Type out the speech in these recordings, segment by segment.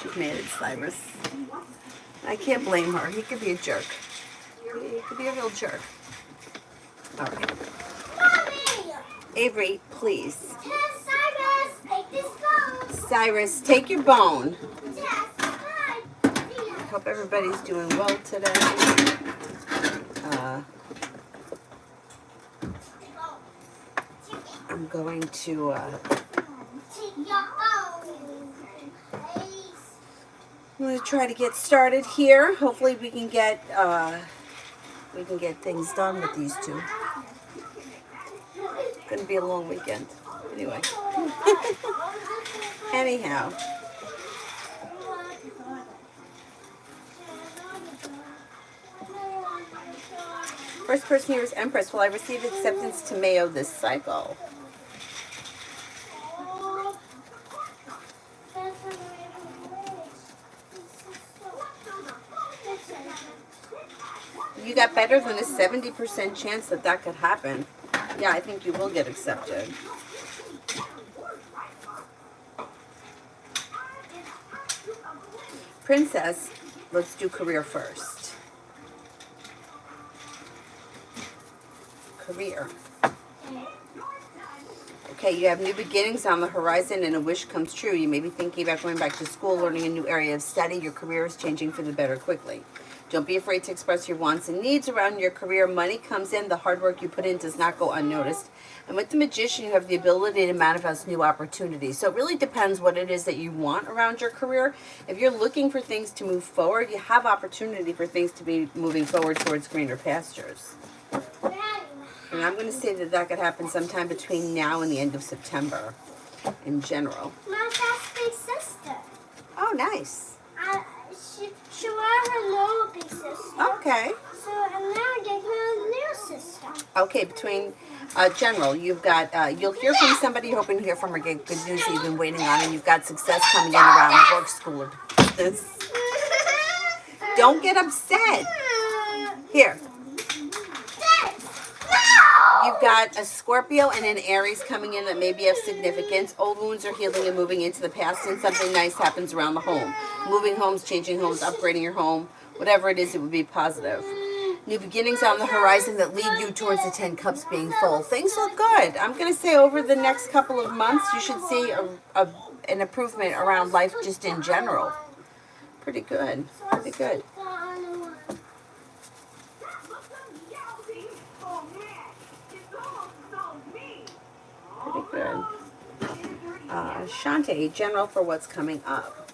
She's mad at Cyrus. I can't blame her. He could be a jerk. He could be a real jerk. All right. Mommy! Avery, please. Cyrus, take this bone. Cyrus, take your bone. Yes, I hope everybody's doing well today. I'm going to take your bone. I'm going to try to get started here. Hopefully we can get things done with these two. It's going to be a long weekend. Anyway. Anyhow. First person here is Empress. Will I receive acceptance to Mayo this cycle? You got better than a 70% chance that that could happen. Yeah, I think you will get accepted. Princess, let's do career first. Career. Okay, you have new beginnings on the horizon and a wish comes true. You may be thinking about going back to school, learning a new area of study. Your career is changing for the better quickly. Don't be afraid to express your wants and needs around your career. Money comes in. The hard work you put in does not go unnoticed. And with the Magician, you have the ability to manifest new opportunities. So it really depends what it is that you want around your career. If you're looking for things to move forward, you have opportunity for things to be moving forward towards greener pastures. And I'm going to say that that could happen sometime between now and the end of September in general. My big sister. Oh, nice. She was her little big sister. Okay. So I'm now getting her little sister. Okay, between general, you've got, you'll hear from somebody, you're hoping to hear from her, get good news that you've been waiting on, and you've got success coming in around work, school, or business. Don't get upset. Here. You've got a Scorpio and an Aries coming in that may be of significance. Old wounds are healing and moving into the past, and something nice happens around the home. Moving homes, changing homes, upgrading your home, whatever it is, it would be positive. New beginnings on the horizon that lead you towards the 10 cups being full. Things look good. I'm going to say over the next couple of months, you should see an improvement around life just in general. Pretty good. Pretty good. Pretty good. Shante, general for what's coming up.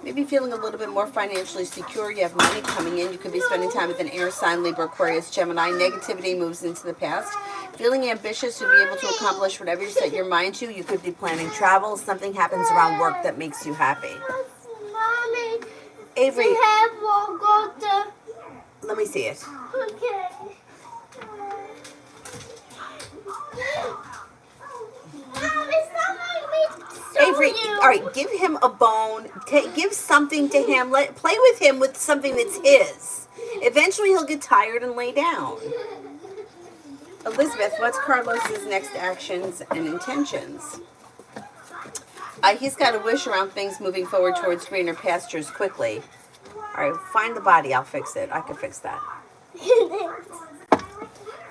Maybe feeling a little bit more financially secure. You have money coming in. You could be spending time with an air sign, Libra, Aquarius, Gemini. Negativity moves into the past. Feeling ambitious to be able to accomplish whatever you set your mind to. You could be planning travel. Something happens around work that makes you happy. Mommy, Avery, will go to... let me see it. Okay. Avery, all right, give him a bone. Give something to him. Play with him with something that's his. Eventually, he'll get tired and lay down. Elizabeth, what's Carlos's next actions and intentions? He's got a wish around things moving forward towards greener pastures quickly. All right, find the body. I'll fix it. I can fix that.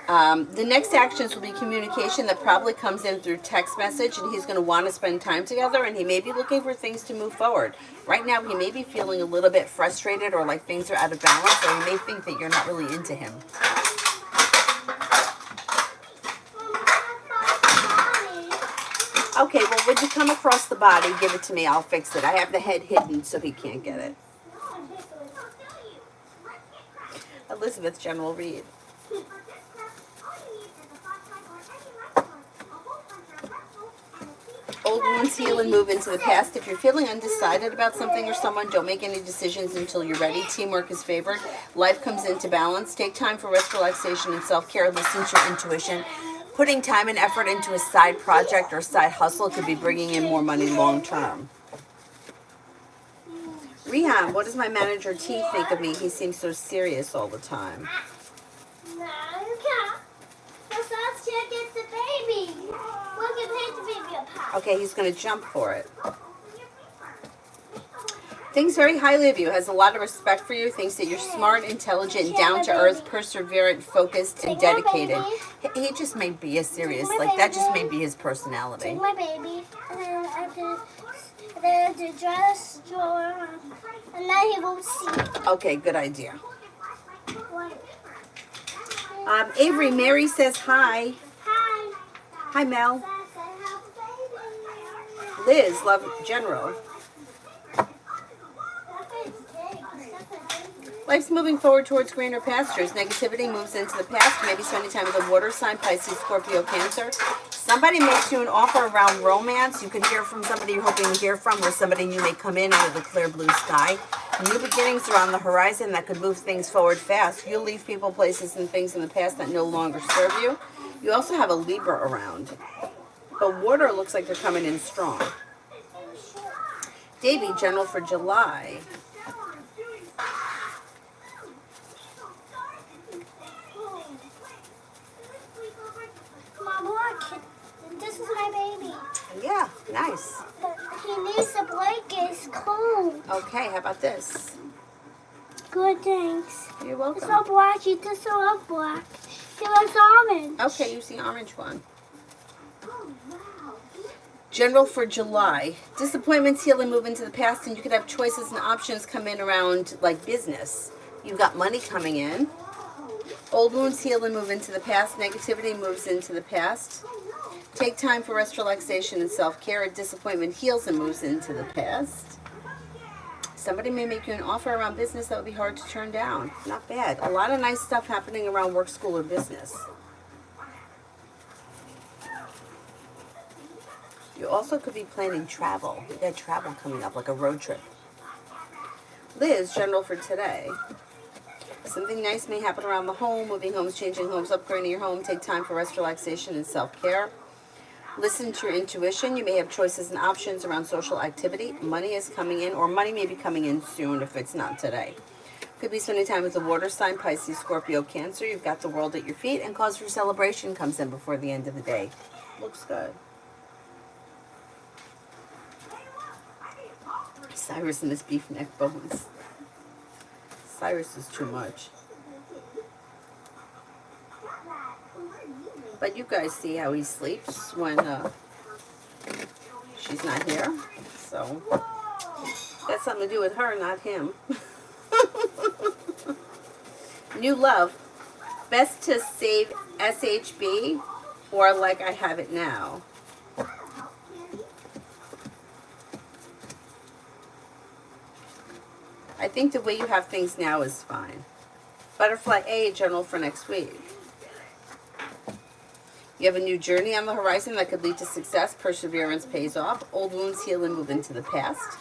The next actions will be communication that probably comes in through text message, and he's going to want to spend time together, and he may be looking for things to move forward. Right now, he may be feeling a little bit frustrated or like things are out of balance, or he may think that you're not really into him. Okay, well, when you come across the body, give it to me. I'll fix it. I have the head hidden so he can't get it. Elizabeth, general read. Old wounds heal and move into the past. If you're feeling undecided about something or someone, don't make any decisions until you're ready. Teamwork is favored. Life comes into balance. Take time for rest, relaxation, and self-care. Listen to your intuition. Putting time and effort into a side project or side hustle could be bringing in more money long term. Rihan, what does my manager T think of me? He seems so serious all the time. Okay, he's going to jump for it. Thinks very highly of you, has a lot of respect for you, thinks that you're smart, intelligent, down to earth, perseverant, focused, and dedicated. He just may be a serious, like that just may be his personality. Take my baby, and then the dress drawer, and then he won't see it. Okay, good idea. Avery, Mary says hi. Hi. Hi, Mel. Liz, love General. Life's moving forward towards greener pastures. Negativity moves into the past. Maybe spending time with a water sign, Pisces, Scorpio, Cancer. Somebody makes you an offer around romance. You can hear from somebody you're hoping to hear from, or somebody new may come in out of the clear blue sky. New beginnings are on the horizon that could move things forward fast. You'll leave people, places, and things in the past that no longer serve you. You also have a Libra around. But water looks like they're coming in strong. Davy, General for July. Mom, look. This is my baby. Yeah, nice. He needs a blanket. It's cold. Okay, how about this? Good, thanks. You're It's welcome. not black. He doesn't love black. He loves orange. Okay, use the orange one. General for July. Disappointments heal and move into the past, and you could have choices and options come in around like business. You've got money coming in. Old wounds heal and move into the past. Negativity moves into the past. Take time for rest, relaxation, and self-care. A disappointment heals and moves into the past. Somebody may make you an offer around business that would be hard to turn down. Not bad. A lot of nice stuff happening around work, school, or business. You also could be planning travel. You got travel coming up, like a road trip. Liz, General for today. Something nice may happen around the home, moving homes, changing homes, upgrading your home. Take time for rest, relaxation, and self-care. Listen to your intuition. You may have choices and options around social activity. Money is coming in, or money may be coming in soon if it's not today. Could be spending time with the water sign, Pisces, Scorpio, Cancer. You've got the world at your feet, and cause for celebration comes in before the end of the day. Looks good. Cyrus and his beef neck bones. Cyrus is too much. But you guys see how he sleeps when she's not here. So, that's something to do with her, not him. New love. Best to save SHB or like I have it now. I think the way you have things now is fine. Butterfly A, General for next week. You have a new journey on the horizon that could lead to success. Perseverance pays off. Old wounds heal and move into the past.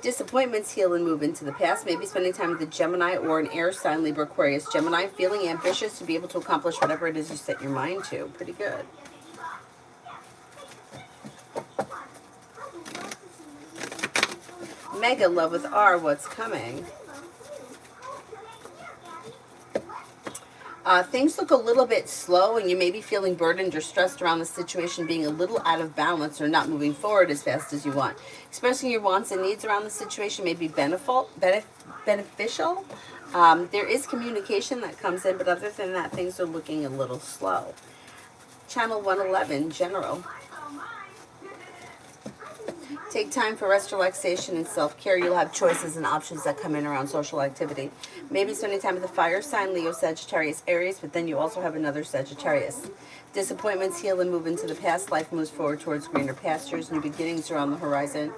Disappointments heal and move into the past. Maybe spending time with a Gemini or an air sign, Libra, Aquarius, Gemini. Feeling ambitious to be able to accomplish whatever it is you set your mind to. Pretty good. Mega Love with R, what's coming? Things look a little bit slow, and you may be feeling burdened or stressed around the situation being a little out of balance or not moving forward as fast as you want. Expressing your wants and needs around the situation may be beneficial. There is communication that comes in, but other than that, things are looking a little slow. Channel 111, General. Take time for rest, relaxation, and self-care. You'll have choices and options that come in around social activity. Maybe spending time with the fire sign, Leo, Sagittarius, Aries, but then you also have another Sagittarius. Disappointments heal and move into the past. Life moves forward towards greener pastures. New beginnings are on the horizon.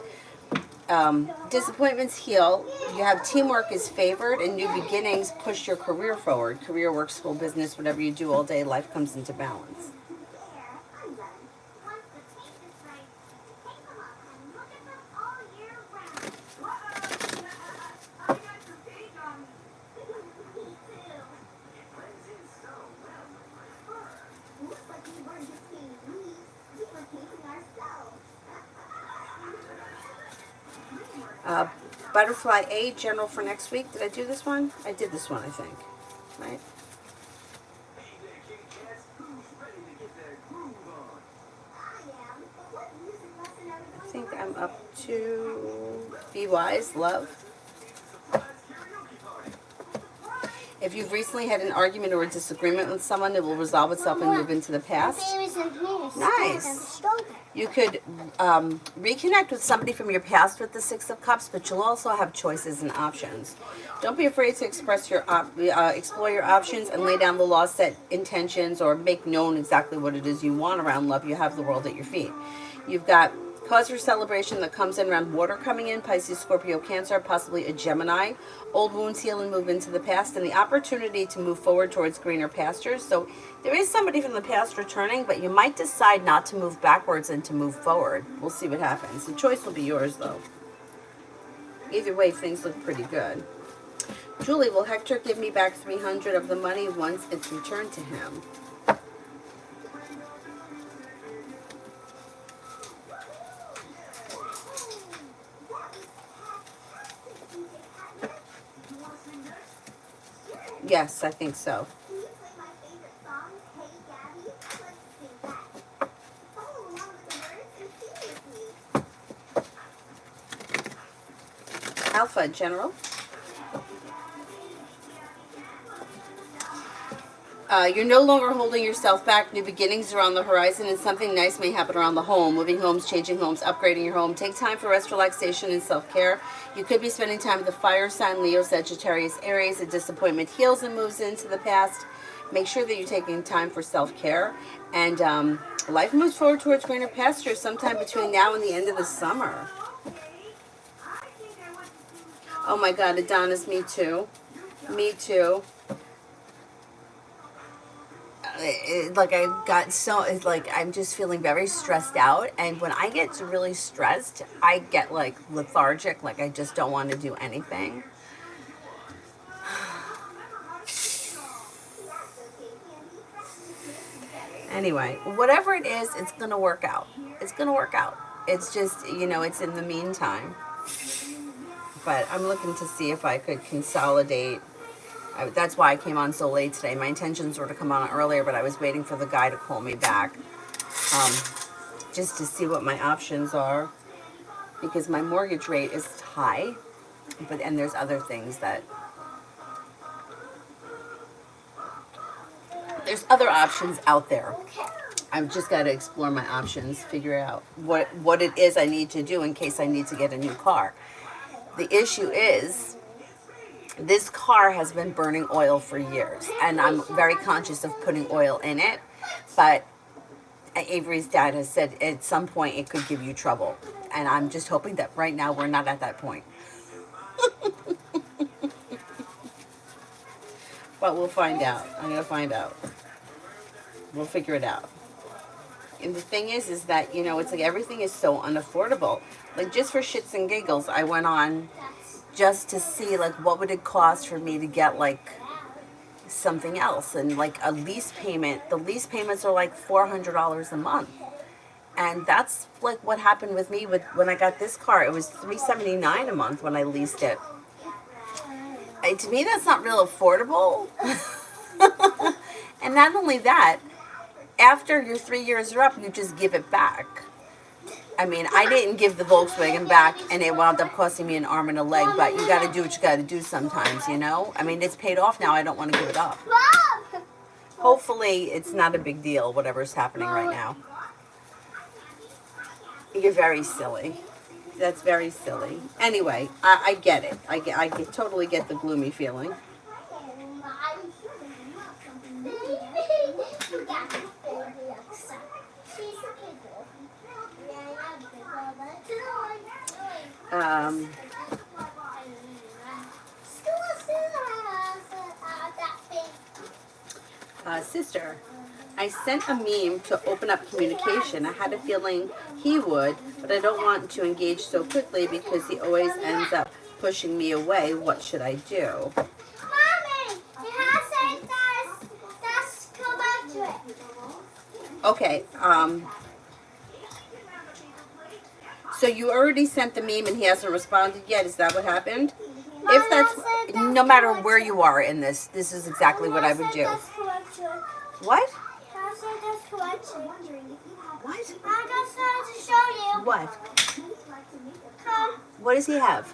Disappointments heal. You have teamwork is favored, and new beginnings push your career forward. Career, work, school, business, whatever you do all day, life comes into balance. Butterfly A, General for next week. Did I do this one? I did this one, I think. Right? I think am up to be wise, love. If you've recently had an argument or a disagreement with someone, it will resolve itself and move into the past. Nice. You could reconnect with somebody from your past with the Six of Cups, but you'll also have choices and options. Don't be afraid to express your explore your options and lay down the law set intentions or make known exactly what it is you want around love. You have the world at your feet. You've got cause for celebration that comes in around water coming in, Pisces, Scorpio, Cancer, possibly a Gemini. Old wounds heal and move into the past, and the opportunity to move forward towards greener pastures. So there is somebody from the past returning, but you might decide not to move backwards and to move forward. We'll see what happens. The choice will be yours, though. Either way, things look pretty good. Julie, will Hector give me back 300 of the money once it's returned to him? Yes, I think so. Alpha, General. You're no longer holding yourself back. New beginnings are on the horizon, and something nice may happen around the home. Moving homes, changing homes, upgrading your home. Take time for rest, relaxation, and self-care. You could be spending time with the fire sign, Leo, Sagittarius, Aries. A disappointment heals and moves into the past. Make sure that you're taking time for self-care. And life moves forward towards greener pastures sometime between now and the end of the summer. Oh my God, Adonis, me too. Me too. Like I got so, it's like I'm just feeling very stressed out, and when I get really stressed I get like lethargic, like I just don't want to do anything. Anyway, whatever it is, it's gonna work out. It's gonna work out. It's just, you know, it's in the meantime. But I'm looking to see if I could consolidate. That's why I came on so late today. My intentions were to come on earlier, but I was waiting for the guy to call me back, just to see what my options are, because my mortgage rate is high, and there's other things that, there's other options out there. I've just got to explore my options, figure out what it is I need to do in case I need to get a new car. The issue is, this car has been burning oil for years, and I'm very conscious of putting oil in it, but Avery's dad has said at some point it could give you trouble, and I'm just hoping that right now we're not at that point. But we'll find out. I'm going to find out. We'll figure it out. And the thing is that, you know, it's like everything is so unaffordable. Like, just for shits and giggles, I went on just to see, like, what would it cost for me to get, like, something else. And, like, a lease payment. The lease payments are, like, $400 a month. And that's, like, what happened with me when I got this car. It was $379 a month when I leased it. To me, that's not real affordable. And not only that, after your 3 years are up, you just give it back. I mean, I didn't give the Volkswagen back, and it wound up costing me an arm and a leg, but you got to do what you got to do sometimes, you know? I mean, it's paid off now. I don't want to give it up. Hopefully, it's not a big deal, whatever's happening right now. You're very silly. That's very silly. Anyway, I get it. I totally get the gloomy feeling. Sister, I sent a meme to open up communication. I had a feeling he would, but I don't want to engage so quickly because he always ends up pushing me away. What should I do? Mommy, it has that's come back to it. Okay, so you already sent the meme and he hasn't responded yet. Is that what happened? Mom, If that's, no matter where you are in this is exactly what I would do. What? I said that's correction. What? I just wanted to show you. What? Come. What does he have?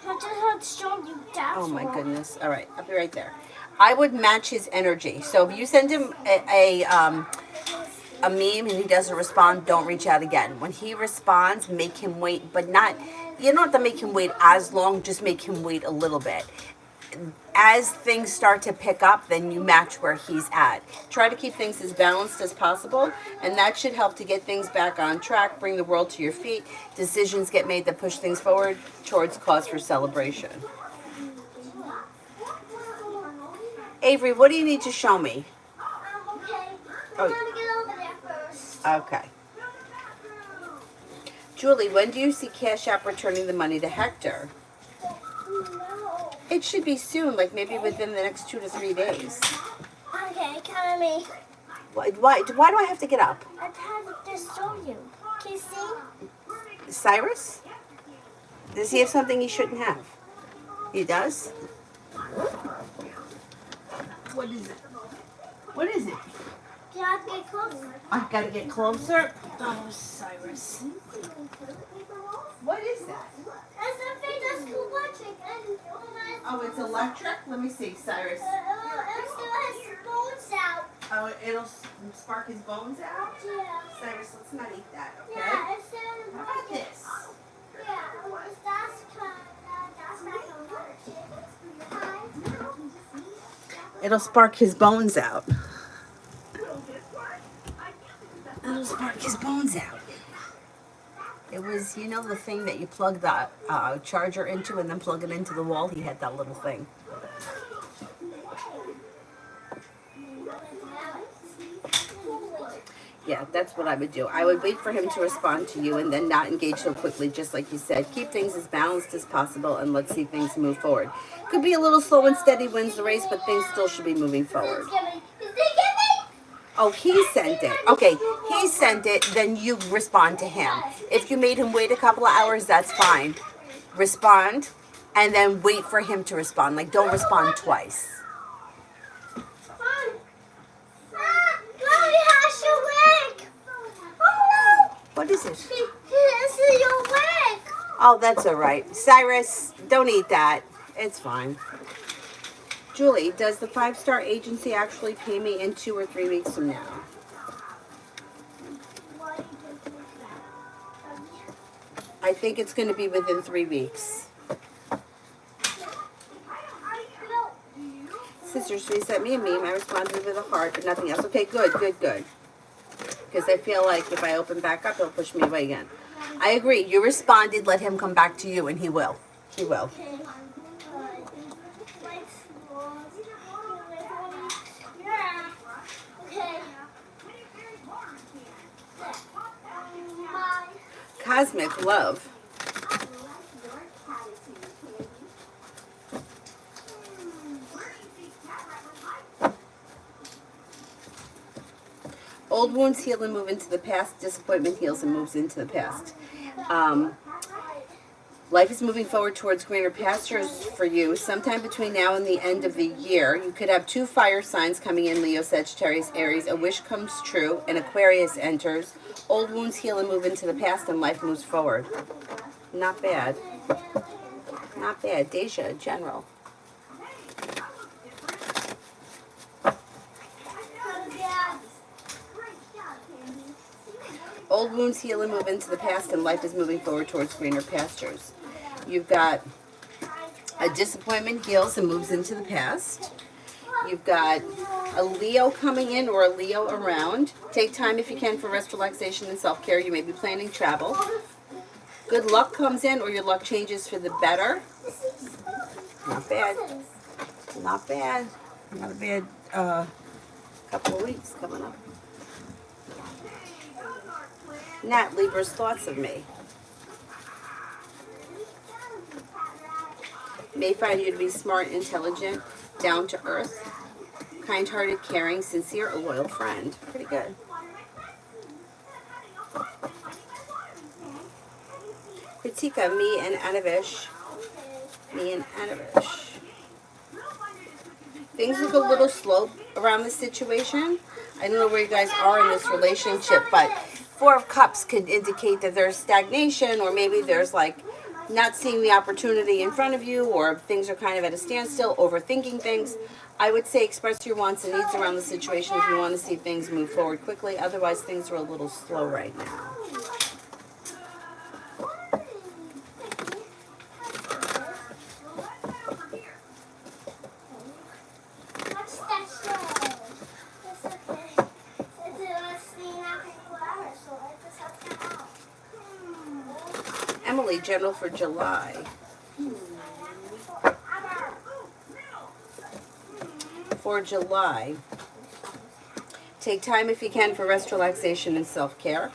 I just want to show you that. Oh my goodness. All right, I'll be right there. I would match his energy. So if you send him a meme and he doesn't respond, don't reach out again. When he responds, make him wait, but not, you don't have to make him wait as long, just make him wait a little bit. As things start to pick up, then you match where he's at. Try to keep things as balanced as possible, and that should help to get things back on track, bring the world to your feet, decisions get made that push things forward towards cause for celebration. Avery, what do you need to show me? Okay. Oh. I'm gonna get over there first. Okay. Julie, when do you see Cash App returning the money to Hector? No. It should be soon, like maybe within the next 2 to 3 days. Okay, come with me. Why do I have to get up? I tried to just show you. Can you see? Cyrus? Does he have something he shouldn't have? He does? What is it? What is it? You have to get closer. I've got to get closer. Oh, Cyrus. What is that? It's a thing that's electric and Oh, it's electric? Let me see, Cyrus. it still has bones out. Oh, it'll spark his bones out? Yeah. Cyrus, let's not eat that, okay? Yeah, it's still. How about this? Yeah, that's not gonna work. It'll spark his bones out. It'll spark his bones out. It was, you know, the thing that you plug the charger into and then plug it into the wall? He had that little thing. Yeah, that's what I would do. I would wait for him to respond to you and then not engage so quickly, just like you said. Keep things as balanced as possible and let's see things move forward. Could be a little slow and steady wins the race, but things still should be moving forward. Oh, he sent it. Okay, he sent it, then you respond to him. If you made him wait a couple of hours, that's fine. Respond, and then wait for him to respond. Like, don't respond twice. What is it? This is your leg. Oh, that's all right. Cyrus, don't eat that. It's fine. Julie, does the 5-star agency actually pay me in 2 or 3 weeks from now? I think it's going to be within 3 weeks. Sister, she sent me a meme. I responded with a heart, but nothing else. Okay, good. Because I feel like if I open back up, he'll push me away again. I agree. You responded. Let him come back to you, and he will. He will. Cosmic love. Old wounds heal and move into the past. Disappointment heals and moves into the past. Life is moving forward towards greener pastures for you. Sometime between now and the end of the year, you could have 2 fire signs coming in, Leo, Sagittarius, Aries. A wish comes true, and Aquarius enters. Old wounds heal and move into the past, and life moves forward. Not bad. Not bad. Deja, general. Old wounds heal and move into the past, and life is moving forward towards greener pastures. You've got a disappointment heals and moves into the past. You've got a Leo coming in or a Leo around. Take time if you can for rest, relaxation, and self-care. You may be planning travel. Good luck comes in or your luck changes for the better. Not bad. Not bad. Not a bad couple of weeks coming up. Nat, Libra's thoughts of me. May find you to be smart, intelligent, down to earth, kind-hearted, caring, sincere, a loyal friend. Pretty good. Kritika, me and Anavish. Me and Anavish. Things look a little slow around this situation. I don't know where you guys are in this relationship, but Four of Cups could indicate that there's stagnation, or maybe there's like not seeing the opportunity in front of you, or things are kind of at a standstill, overthinking things. I would say express your wants and needs around the situation if you want to see things move forward quickly. Otherwise, things are a little slow right now. What's that show? It's okay. It's nothing clever, so I just have to out. Emily, general for July. For July, take time if you can for rest, relaxation, and self-care.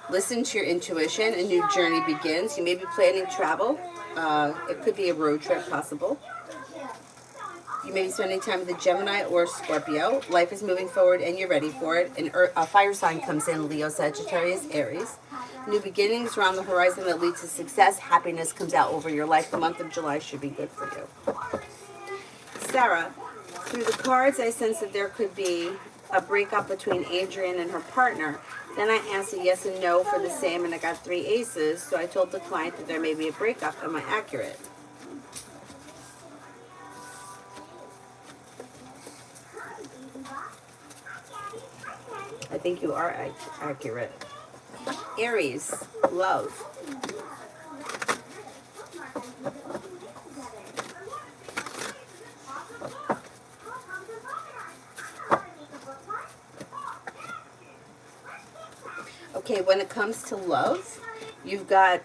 Listen to your intuition. A new journey begins. You may be planning travel. It could be a road trip possible. You may be spending time with a Gemini or Scorpio. Life is moving forward and you're ready for it. A fire sign comes in, Leo, Sagittarius, Aries. New beginnings are on the horizon that lead to success. Happiness comes out over your life. The month of July should be good for you. Sarah, through the cards, I sense that there could be a breakup between Adrian and her partner. Then I asked a yes and no for the same, and I got 3 aces. So I told the client that there may be a breakup. Am I accurate? I think you are accurate. Aries, love. Okay, when it comes to love, you've got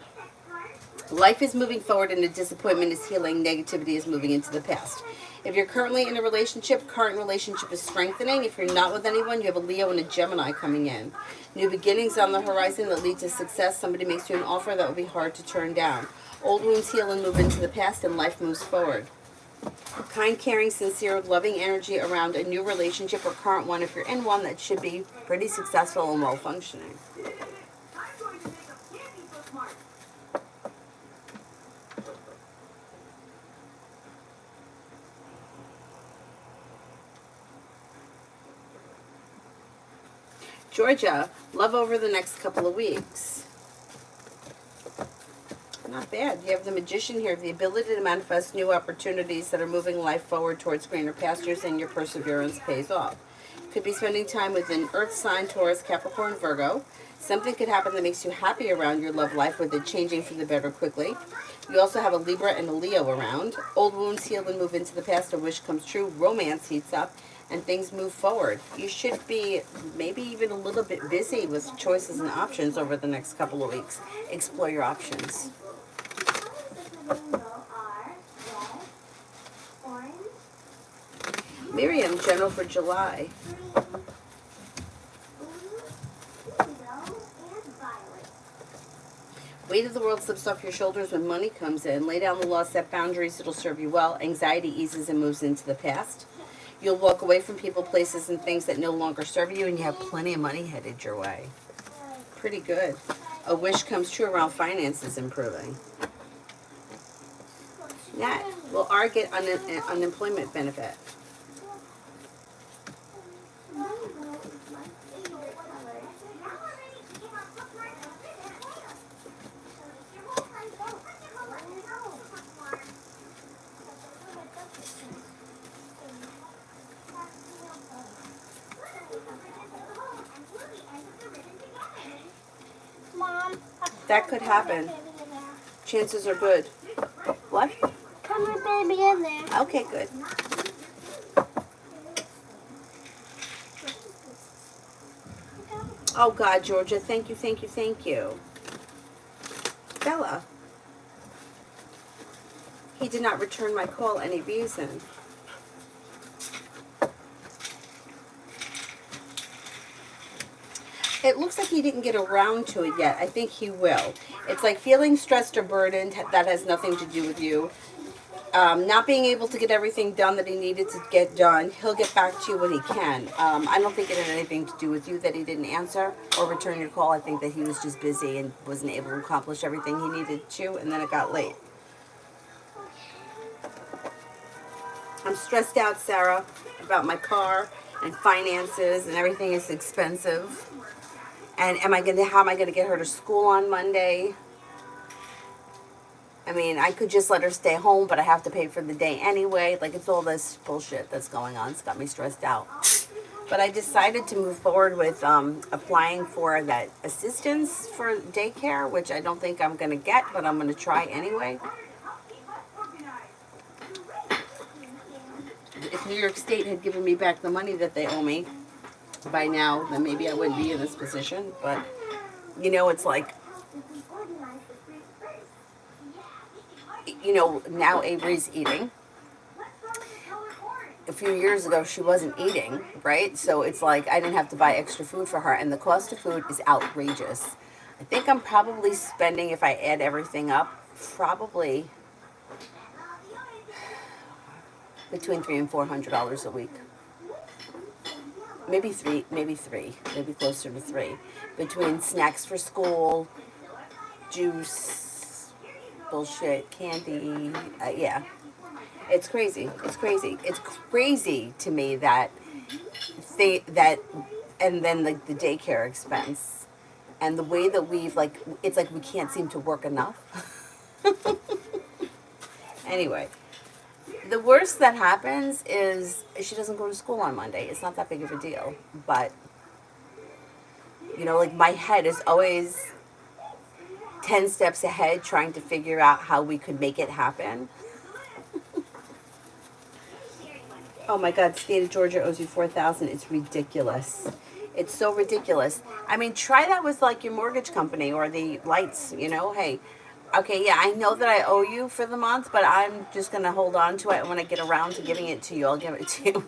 life is moving forward and the disappointment is healing. Negativity is moving into the past. If you're currently in a relationship, current relationship is strengthening. If you're not with anyone, you have a Leo and a Gemini coming in. New beginnings on the horizon that lead to success. Somebody makes you an offer that will be hard to turn down. Old wounds heal and move into the past, and life moves forward. Kind, caring, sincere, loving energy around a new relationship or current one if you're in one that should be pretty successful and well functioning. Georgia, love over the next couple of weeks. Not bad. You have the Magician here, the ability to manifest new opportunities that are moving life forward towards greener pastures, and your perseverance pays off. Could be spending time with an Earth sign, Taurus, Capricorn, Virgo. Something could happen that makes you happy around your love life, with it changing for the better quickly. You also have a Libra and a Leo around. Old wounds heal and move into the past. A wish comes true. Romance heats up and things move forward. You should be maybe even a little bit busy with choices and options over the next couple of weeks. Explore your options. Miriam, general for July. Weight of the world slips off your shoulders when money comes in. Lay down the law, set boundaries, it'll serve you well. Anxiety eases and moves into the past. You'll walk away from people, places, and things that no longer serve you, and you have plenty of money headed your way. Pretty good. A wish comes true around finances improving. Nat, will R get unemployment benefit? Mom, That could happen. Chances are good. What? put my baby in there. Okay, good. Oh God, Georgia, thank you, thank you, thank you. Bella. He did not return my call. Any reason? It looks like he didn't get around to it yet. I think he will. It's like feeling stressed or burdened. That has nothing to do with you. Not being able to get everything done that he needed to get done. He'll get back to you when he can. I don't think it had anything to do with you that he didn't answer or return your call. I think that he was just busy and wasn't able to accomplish everything he needed to, and then it got late. I'm stressed out, Sarah, about my car and finances, and everything is expensive. And how am I gonna get her to school on Monday? I mean, I could just let her stay home, but I have to pay for the day anyway. Like, it's all this bullshit that's going on. It's got me stressed out. But I decided to move forward with applying for that assistance for daycare, which I don't think I'm going to get, but I'm going to try anyway. If New York State had given me back the money that they owe me by now, then maybe I wouldn't be in this position. But, you know, it's like, you know, now Avery's eating. A few years ago, she wasn't eating, right? So it's like I didn't have to buy extra food for her, and the cost of food is outrageous. I think I'm probably spending, if I add everything up, probably between $300 and $400 a week. Maybe three, maybe closer to three. Between snacks for school, juice, bullshit, candy, yeah. It's crazy. It's crazy. It's crazy to me that and then the daycare expense and the way that we've like, it's like we can't seem to work enough. Anyway, the worst that happens is she doesn't go to school on Monday. It's not that big of a deal, but you know, like my head is always 10 steps ahead trying to figure out how we could make it happen. Oh my God, state of Georgia owes you $4,000. It's ridiculous. It's so ridiculous. I mean, try that with like your mortgage company or the lights, you know, hey, okay, yeah, I know that I owe you for the month, but I'm just going to hold on to it. And when I get around to giving it to you, I'll give it to you.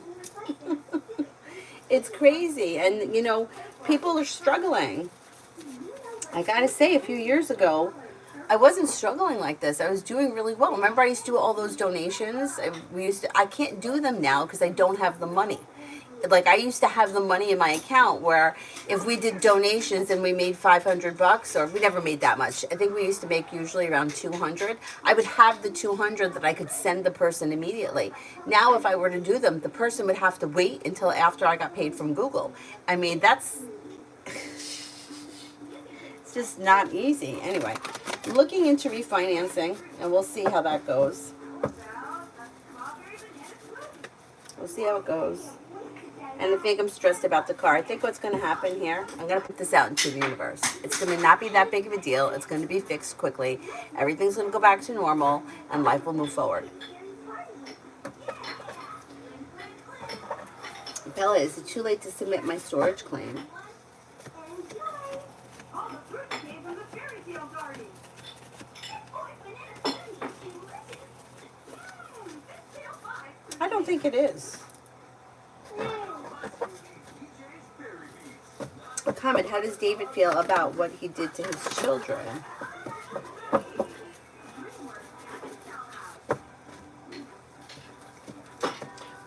It's crazy. And, you know, people are struggling. I got to say, a few years ago, I wasn't struggling like this. I was doing really well. Remember, I used to do all those donations. I can't do them now because I don't have the money. Like I used to have the money in my account where if we did donations and we made $500, or we never made that much. I think we used to make usually around 200. I would have the 200 that I could send the person immediately. Now, if I were to do them, the person would have to wait until after I got paid from Google. I mean, it's just not easy. Anyway, looking into refinancing, and we'll see how that goes. We'll see how it goes. And I think I'm stressed about the car. I think what's going to happen here, I'm going to put this out into the universe. It's going to not be that big of a deal. It's going to be fixed quickly. Everything's going to go back to normal, and life will move forward. Bella, is it too late to submit my storage claim? I don't think it is. Comment, how does David feel about what he did to his children?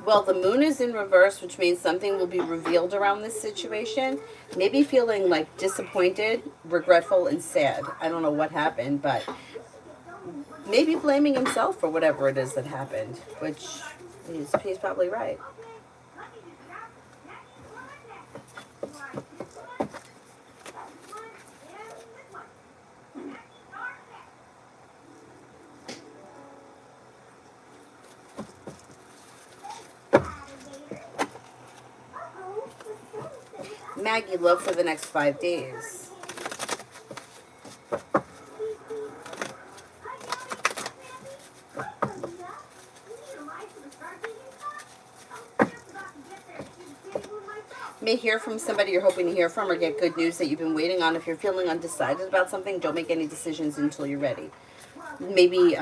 Well, the moon is in reverse, which means something will be revealed around this situation. Maybe feeling like disappointed, regretful, and sad. I don't know what happened, but maybe blaming himself for whatever it is that happened, which he's probably right. Maggie, love for the next 5 days. May hear from somebody you're hoping to hear from or get good news that you've been waiting on. If you're feeling undecided about something, don't make any decisions until you're ready. Maybe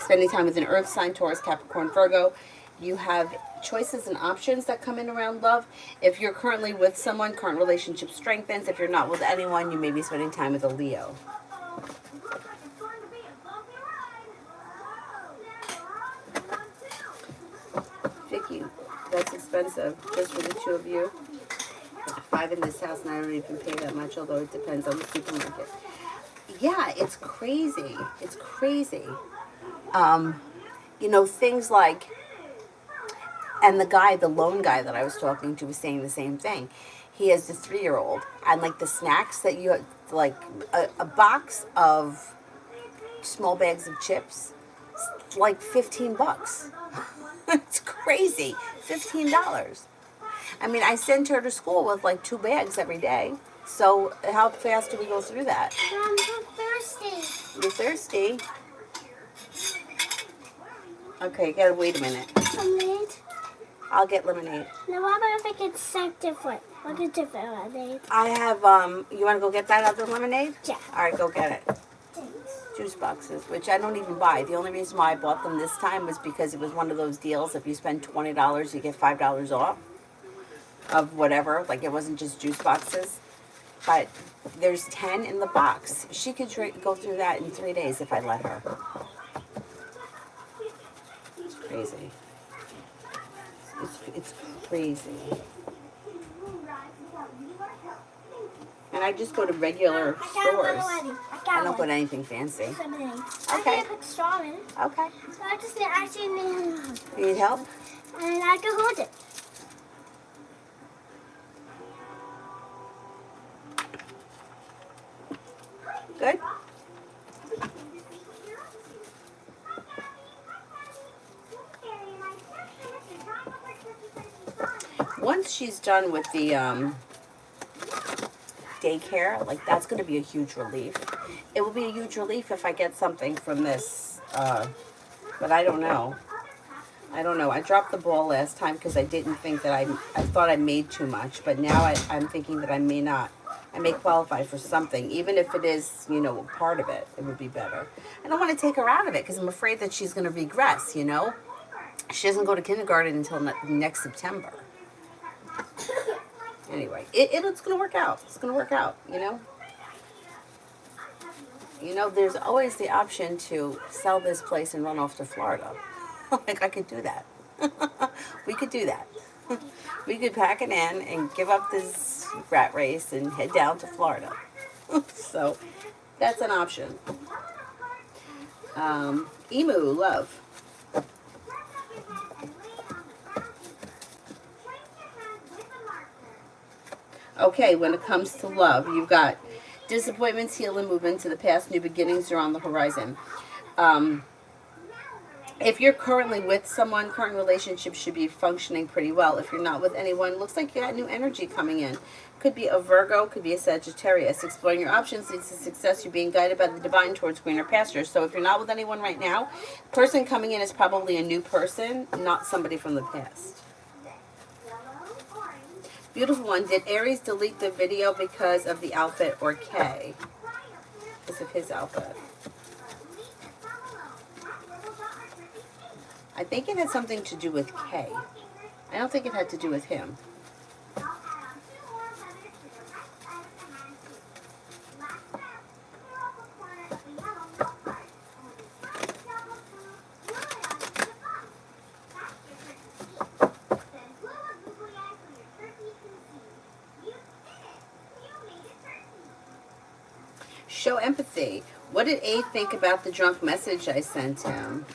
spending time with an earth sign, Taurus, Capricorn, Virgo. You have choices and options that come in around love. If you're currently with someone, current relationship strengthens. If you're not with anyone, you may be spending time with a Leo. Vicky, that's expensive just for the two of you. 5 in this house, and I don't even pay that much, although it depends on the supermarket. Yeah, it's crazy. It's crazy. You know, things like, and the lone guy that I was talking to was saying the same thing. he has the 3-year-old, and like the snacks that you like a box of small bags of chips, like $15. It's crazy, $15. I mean, I send her to school with like 2 bags every day. So how fast do we go through that? I'm so thirsty. You're thirsty. Okay, you gotta wait a minute. Lemonade? I'll get lemonade. Now, what about if I get something different? Like a different lemonade? I have, you wanna go get that other lemonade? Yeah. Alright, go get it. Thanks. Juice boxes, which I don't even buy. The only reason why I bought them this time was because it was one of those deals. If you spend $20, you get $5 off of whatever. Like, it wasn't just juice boxes. But there's 10 in the box. She could go through that in 3 days if I let her. It's crazy. It's crazy. And I just go to regular I got one stores. already. I don't put anything fancy. Lemonade. Okay. I put straw in it. Okay. So I just actually need You need help? and I can hold it. Good? Once she's done with the daycare, like that's going to be a huge relief. It will be a huge relief if I get something from this, but I don't know. I don't know. I dropped the ball last time because I didn't think that I thought I made too much, but now I'm thinking that I may not. I may qualify for something, even if it is, you know, part of it. It would be better. I don't want to take her out of it because I'm afraid that she's going to regress, you know. She doesn't go to kindergarten until next September. Anyway, it's going to work out. It's going to work out, you know. You know, there's always the option to sell this place and run off to Florida. Like, I could do that. We could do that. We could pack it in and give up this rat race and head down to Florida. So, that's an option. Emu, love. Okay, when it comes to love, you've got disappointments heal and move into the past. New beginnings are on the horizon. If you're currently with someone, current relationship should be functioning pretty well. If you're not with anyone, looks like you got new energy coming in. Could be a Virgo, could be a Sagittarius. Exploring your options leads to success. You're being guided by the divine towards greener pastures. So if you're not with anyone right now, person coming in is probably a new person, not somebody from the past. Beautiful one. Did Aries delete the video because of the outfit or K? Because of his outfit. I think it had something to do with K. I don't think it had to do with him. Show empathy. What did A think about the drunk message I sent him?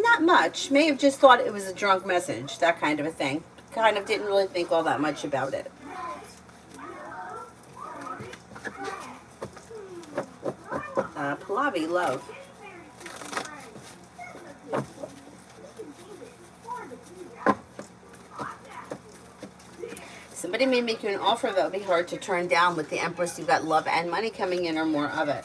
Not much. May have just thought it was a drunk message, that kind of a thing. Kind of didn't really think all that much about it. Pallavi, love. Somebody may make you an offer that will be hard to turn down. With the Empress, you've got love and money coming in or more of it.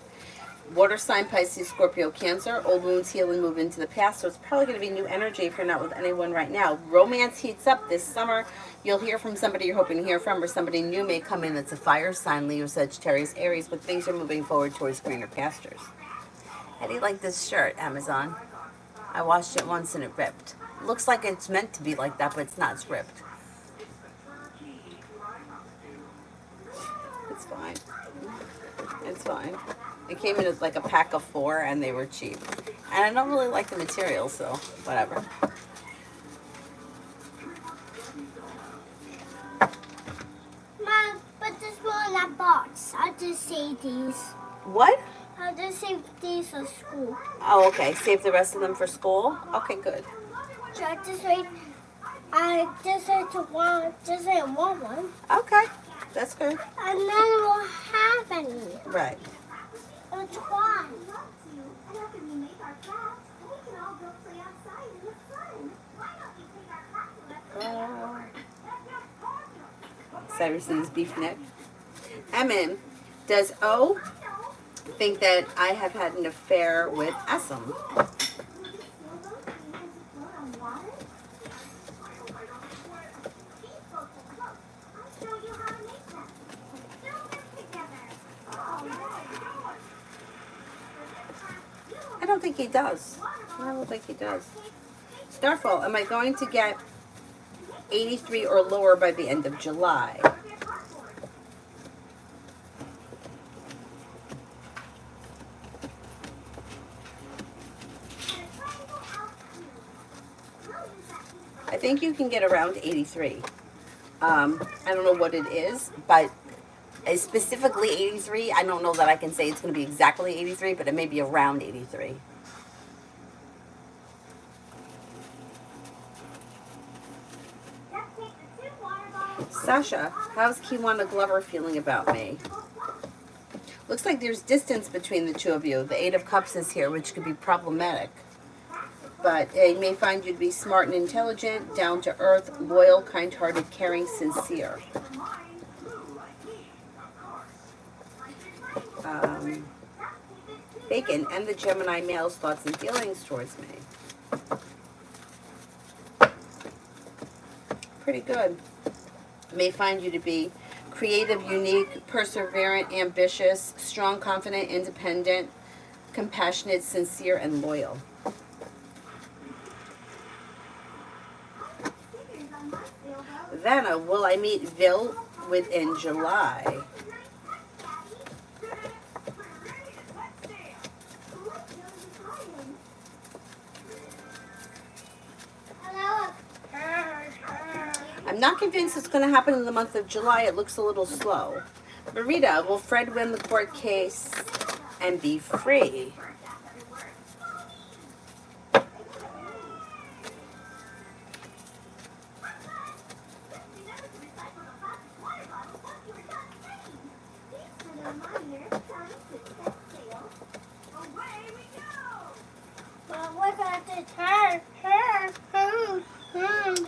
Water sign, Pisces, Scorpio, Cancer. Old wounds heal and move into the past. So it's probably going to be new energy if you're not with anyone right now. Romance heats up this summer. You'll hear from somebody you're hoping to hear from, or somebody new may come in that's a fire sign, Leo, Sagittarius, Aries, but things are moving forward towards greener pastures. How do you like this shirt, Amazon? I washed it once and it ripped. Looks like it's meant to be like that, but it's not. It's ripped. It's fine. It's fine. It came in as like a pack of 4 and they were cheap. And I don't really like the material, so whatever. Mom, but this one in that box. I'll just save these. What? I'll just save these for school. Oh, okay. Save the rest of them for school? Okay, good. So I just wait. I just ain't want one. Okay, that's good. And then we'll have any. Right. Which one? Cyberson's beef neck. Emin, does O think that I have had an affair with Assam? I don't think he does. I don't think he does. Starfall, am I going to get 83 or lower by the end of July? I think you can get around 83. I don't know what it is, but specifically 83, I don't know that I can say it's going to be exactly 83, but it may be around 83. Sasha, how's Kiwana Glover feeling about me? Looks like there's distance between the two of you. The Eight of Cups is here, which could be problematic. But it may find you to be smart and intelligent, down to earth, loyal, kind-hearted, caring, sincere. Bacon and the Gemini male's thoughts and feelings towards me. Pretty good. May find you to be creative, unique, perseverant, ambitious, strong, confident, independent, compassionate, sincere, and loyal. Vanna, will I meet Vil within July? I'm not convinced it's going to happen in the month of July. It looks a little slow. Marita, will Fred win the court case and be free?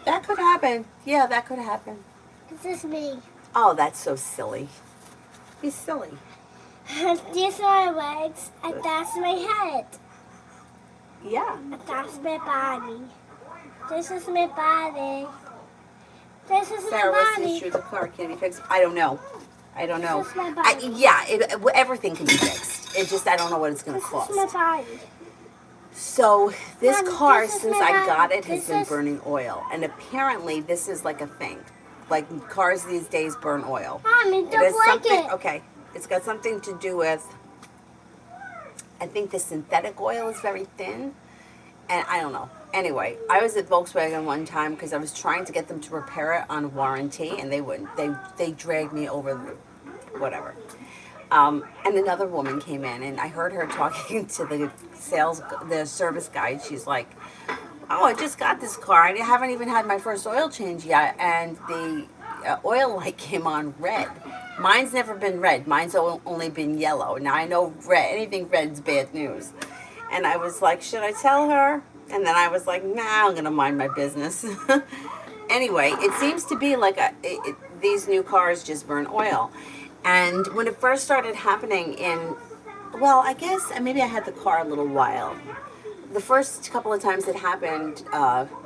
That could happen. Yeah, that could happen. This is me. Oh, that's so silly. He's silly. These are my legs, and that's my head. Yeah. And that's my body. This is my body. This is Sarah, my what's the body. issue? The car can't be fixed. I don't know. I don't know. This is my body. Everything can be fixed. It just, I don't know what it's going to cost. This is my body. So this Mommy, car, this is since my I body. got it, has This been is- burning oil. And apparently this is like a thing. Like cars these days burn oil. Mommy, It don't has break something, it. okay, it's got something to do with, I think the synthetic oil is very thin. And I don't know. Anyway, I was at Volkswagen one time because I was trying to get them to repair it on warranty, and they wouldn't. They dragged me over the whatever. And another woman came in, and I heard her talking to the service guy. She's like, "Oh, I just got this car. I haven't even had my first oil change yet, and the oil light came on red. Mine's never been red. Mine's only been yellow. Now I know red. Anything red's bad news." And I was like, should I tell her? And then I was like, nah, I'm going to mind my business. Anyway, it seems to be like these new cars just burn oil. And when it first started happening I guess maybe I had the car a little while. The first couple of times it happened,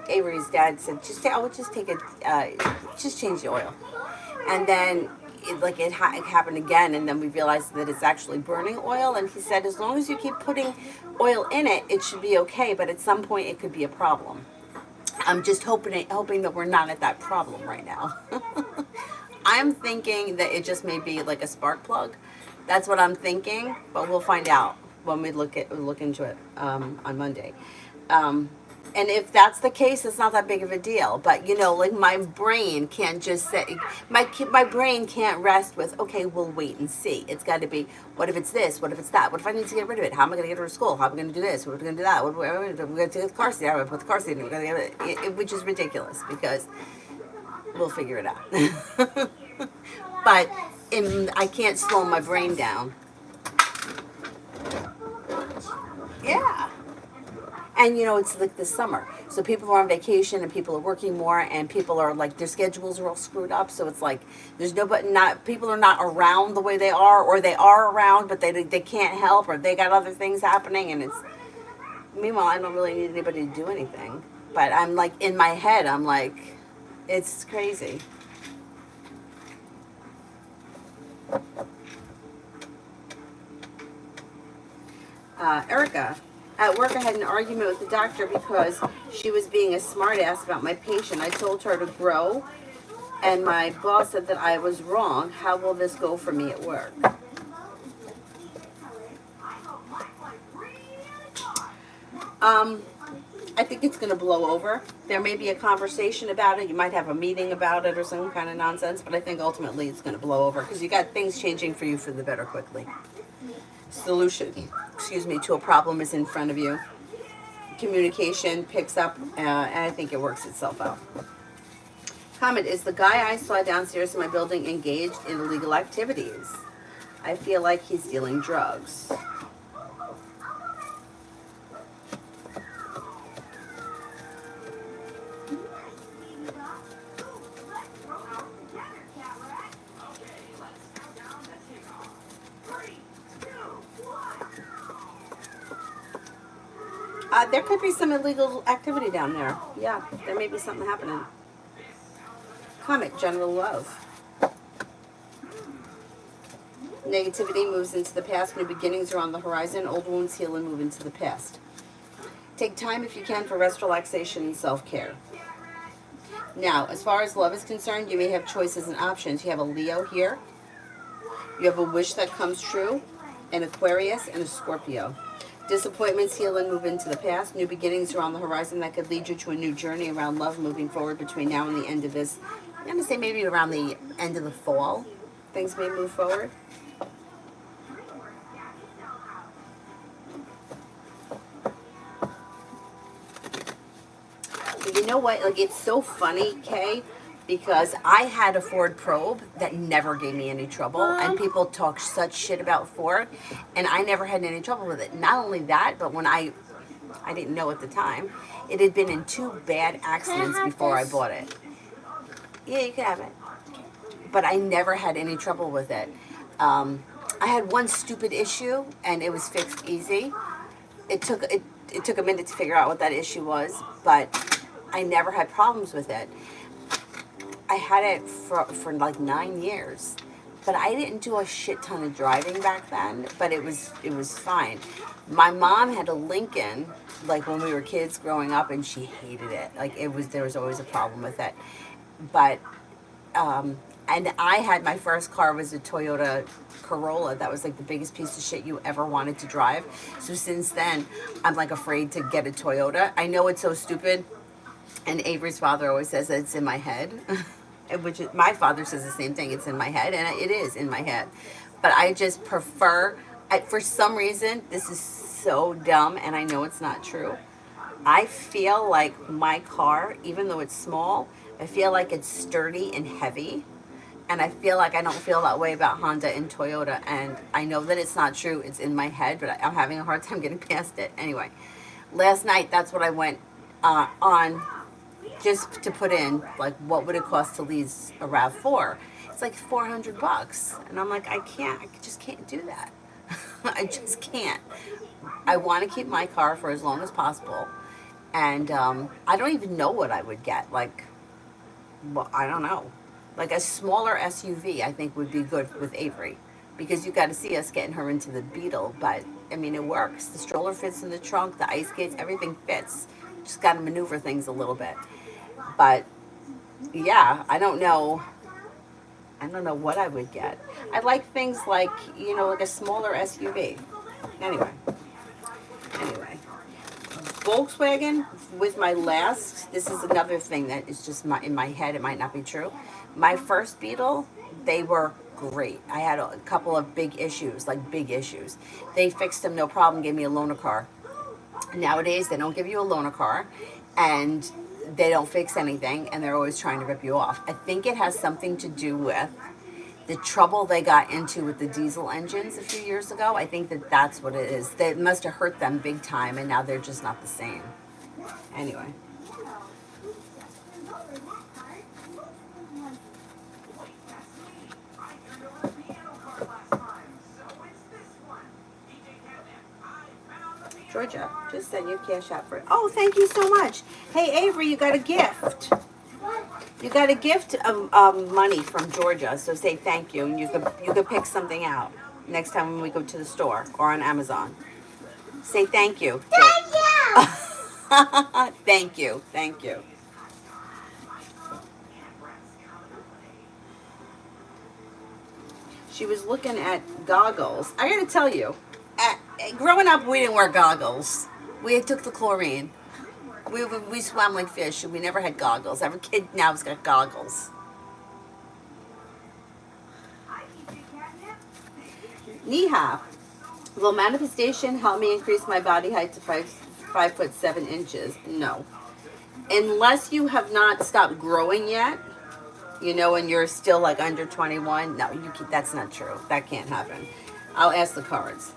Avery's dad said, just change the oil. And then it happened again, and then we realized that it's actually burning oil. And he said, as long as you keep putting oil in it, it should be okay. But at some point, it could be a problem. I'm just hoping that we're not at that problem right now. I'm thinking that it just may be like a spark plug. That's what I'm thinking, but we'll find out when we look into it on Monday. And if that's the case, it's not that big of a deal. But you know, like my brain can't just say, my brain can't rest with, okay, we'll wait and see. It's got to be, what if it's this? What if it's that? What if I need to get rid of it? How am I going to get her to school? How am I going to do this? What am I going to do that? We're going to take the car seat. I'm going to put the car seat in. We're going to get it, which is ridiculous because we'll figure it out. But I can't slow my brain down. Yeah. And you know, it's like the summer. So people are on vacation and people are working more and people are like, their schedules are all screwed up. So it's like, there's nobody, people are not around the way they are, or they are around, but they can't help, or they got other things happening. And meanwhile, I don't really need anybody to do anything. But I'm like, in my head, I'm like, it's crazy. Erica, at work I had an argument with the doctor because she was being a smartass about my patient. I told her to grow, and my boss said that I was wrong. How will this go for me at work? I think it's going to blow over. There may be a conversation about it. You might have a meeting about it or some kind of nonsense, but I think ultimately it's going to blow over because you got things changing for you for the better quickly. Solution, to a problem is in front of you. Communication picks up, and I think it works itself out. Comment, is the guy I saw downstairs in my building engaged in illegal activities? I feel like he's dealing drugs. There could be some illegal activity down there. Yeah, there may be something happening. Comment, general love. Negativity moves into the past. New beginnings are on the horizon. Old wounds heal and move into the past. Take time if you can for rest, relaxation, and self-care. Now, as far as love is concerned, you may have choices and options. You have a Leo here. You have a wish that comes true, an Aquarius, and a Scorpio. Disappointments heal and move into the past. New beginnings are on the horizon that could lead you to a new journey around love moving forward between now and the end of this. I'm going to say maybe around the end of the fall, things may move forward. But you know what? Like, it's so funny, Kay, because I had a Ford Probe that never gave me any trouble, and people talk such shit about Ford, and I never had any trouble with it. Not only that, but when I didn't know at the time, it had been in 2 bad accidents before I bought it. Yeah, you can have it. But I never had any trouble with it. I had one stupid issue, and it was fixed easy. It took a minute to figure out what that issue was, but I never had problems with it. I had it for like 9 years, but I didn't do a shit ton of driving back then, but it was fine. My mom had a Lincoln, like when we were kids growing up, and she hated it. Like there was always a problem with it. But, and I had, my first car was a Toyota Corolla. That was like the biggest piece of shit you ever wanted to drive. So since then, I'm like afraid to get a Toyota. I know it's so stupid. And Avery's father always says that it's in my head. Which my father says the same thing. It's in my head, and it is in my head. But I just prefer, for some reason, this is so dumb, and I know it's not true. I feel like my car, even though it's small, I feel like it's sturdy and heavy. And I feel like I don't feel that way about Honda and Toyota. And I know that it's not true. It's in my head, but I'm having a hard time getting past it. Anyway, last night, that's what I went on. Just to put in, like, what would it cost to lease a RAV4? It's like $400. And I'm like, I just can't do that. I just can't. I want to keep my car for as long as possible. And I don't even know what I would get. Like, well, I don't know. Like a smaller SUV, I think would be good with Avery. Because you got to see us getting her into the Beetle. But, I mean, it works. The stroller fits in the trunk, the ice skates, everything fits. Just got to maneuver things a little bit. But yeah, I don't know what I would get. I like things like, like a smaller SUV. Anyway. Volkswagen, with my last, this is another thing that is just in my head, it might not be true. My first Beetle, they were great. I had a couple of big issues, like big issues. They fixed them, no problem, gave me a loaner car. Nowadays, they don't give you a loaner car, and they don't fix anything, and they're always trying to rip you off. I think it has something to do with the trouble they got into with the diesel engines a few years ago. I think that that's what it is. That must have hurt them big time, and now they're just not the same. Anyway. Georgia just sent you cash out for it. Oh, thank you so much. Hey, Avery, you got a gift. You got a gift of money from Georgia, so say thank you, and you could pick something out next time when we go to the store or on Amazon. Say thank you. Thank you. Thank you. Thank you. She was looking at goggles. I gotta tell you, growing up, we didn't wear goggles. We took the chlorine. We swam like fish, and we never had goggles. Every kid now has got goggles. Neha, will manifestation help me increase my body height to 5'7" No, unless you have not stopped growing yet. You know, and you're still like under 21. No, that's not true. That can't happen. I'll ask the cards.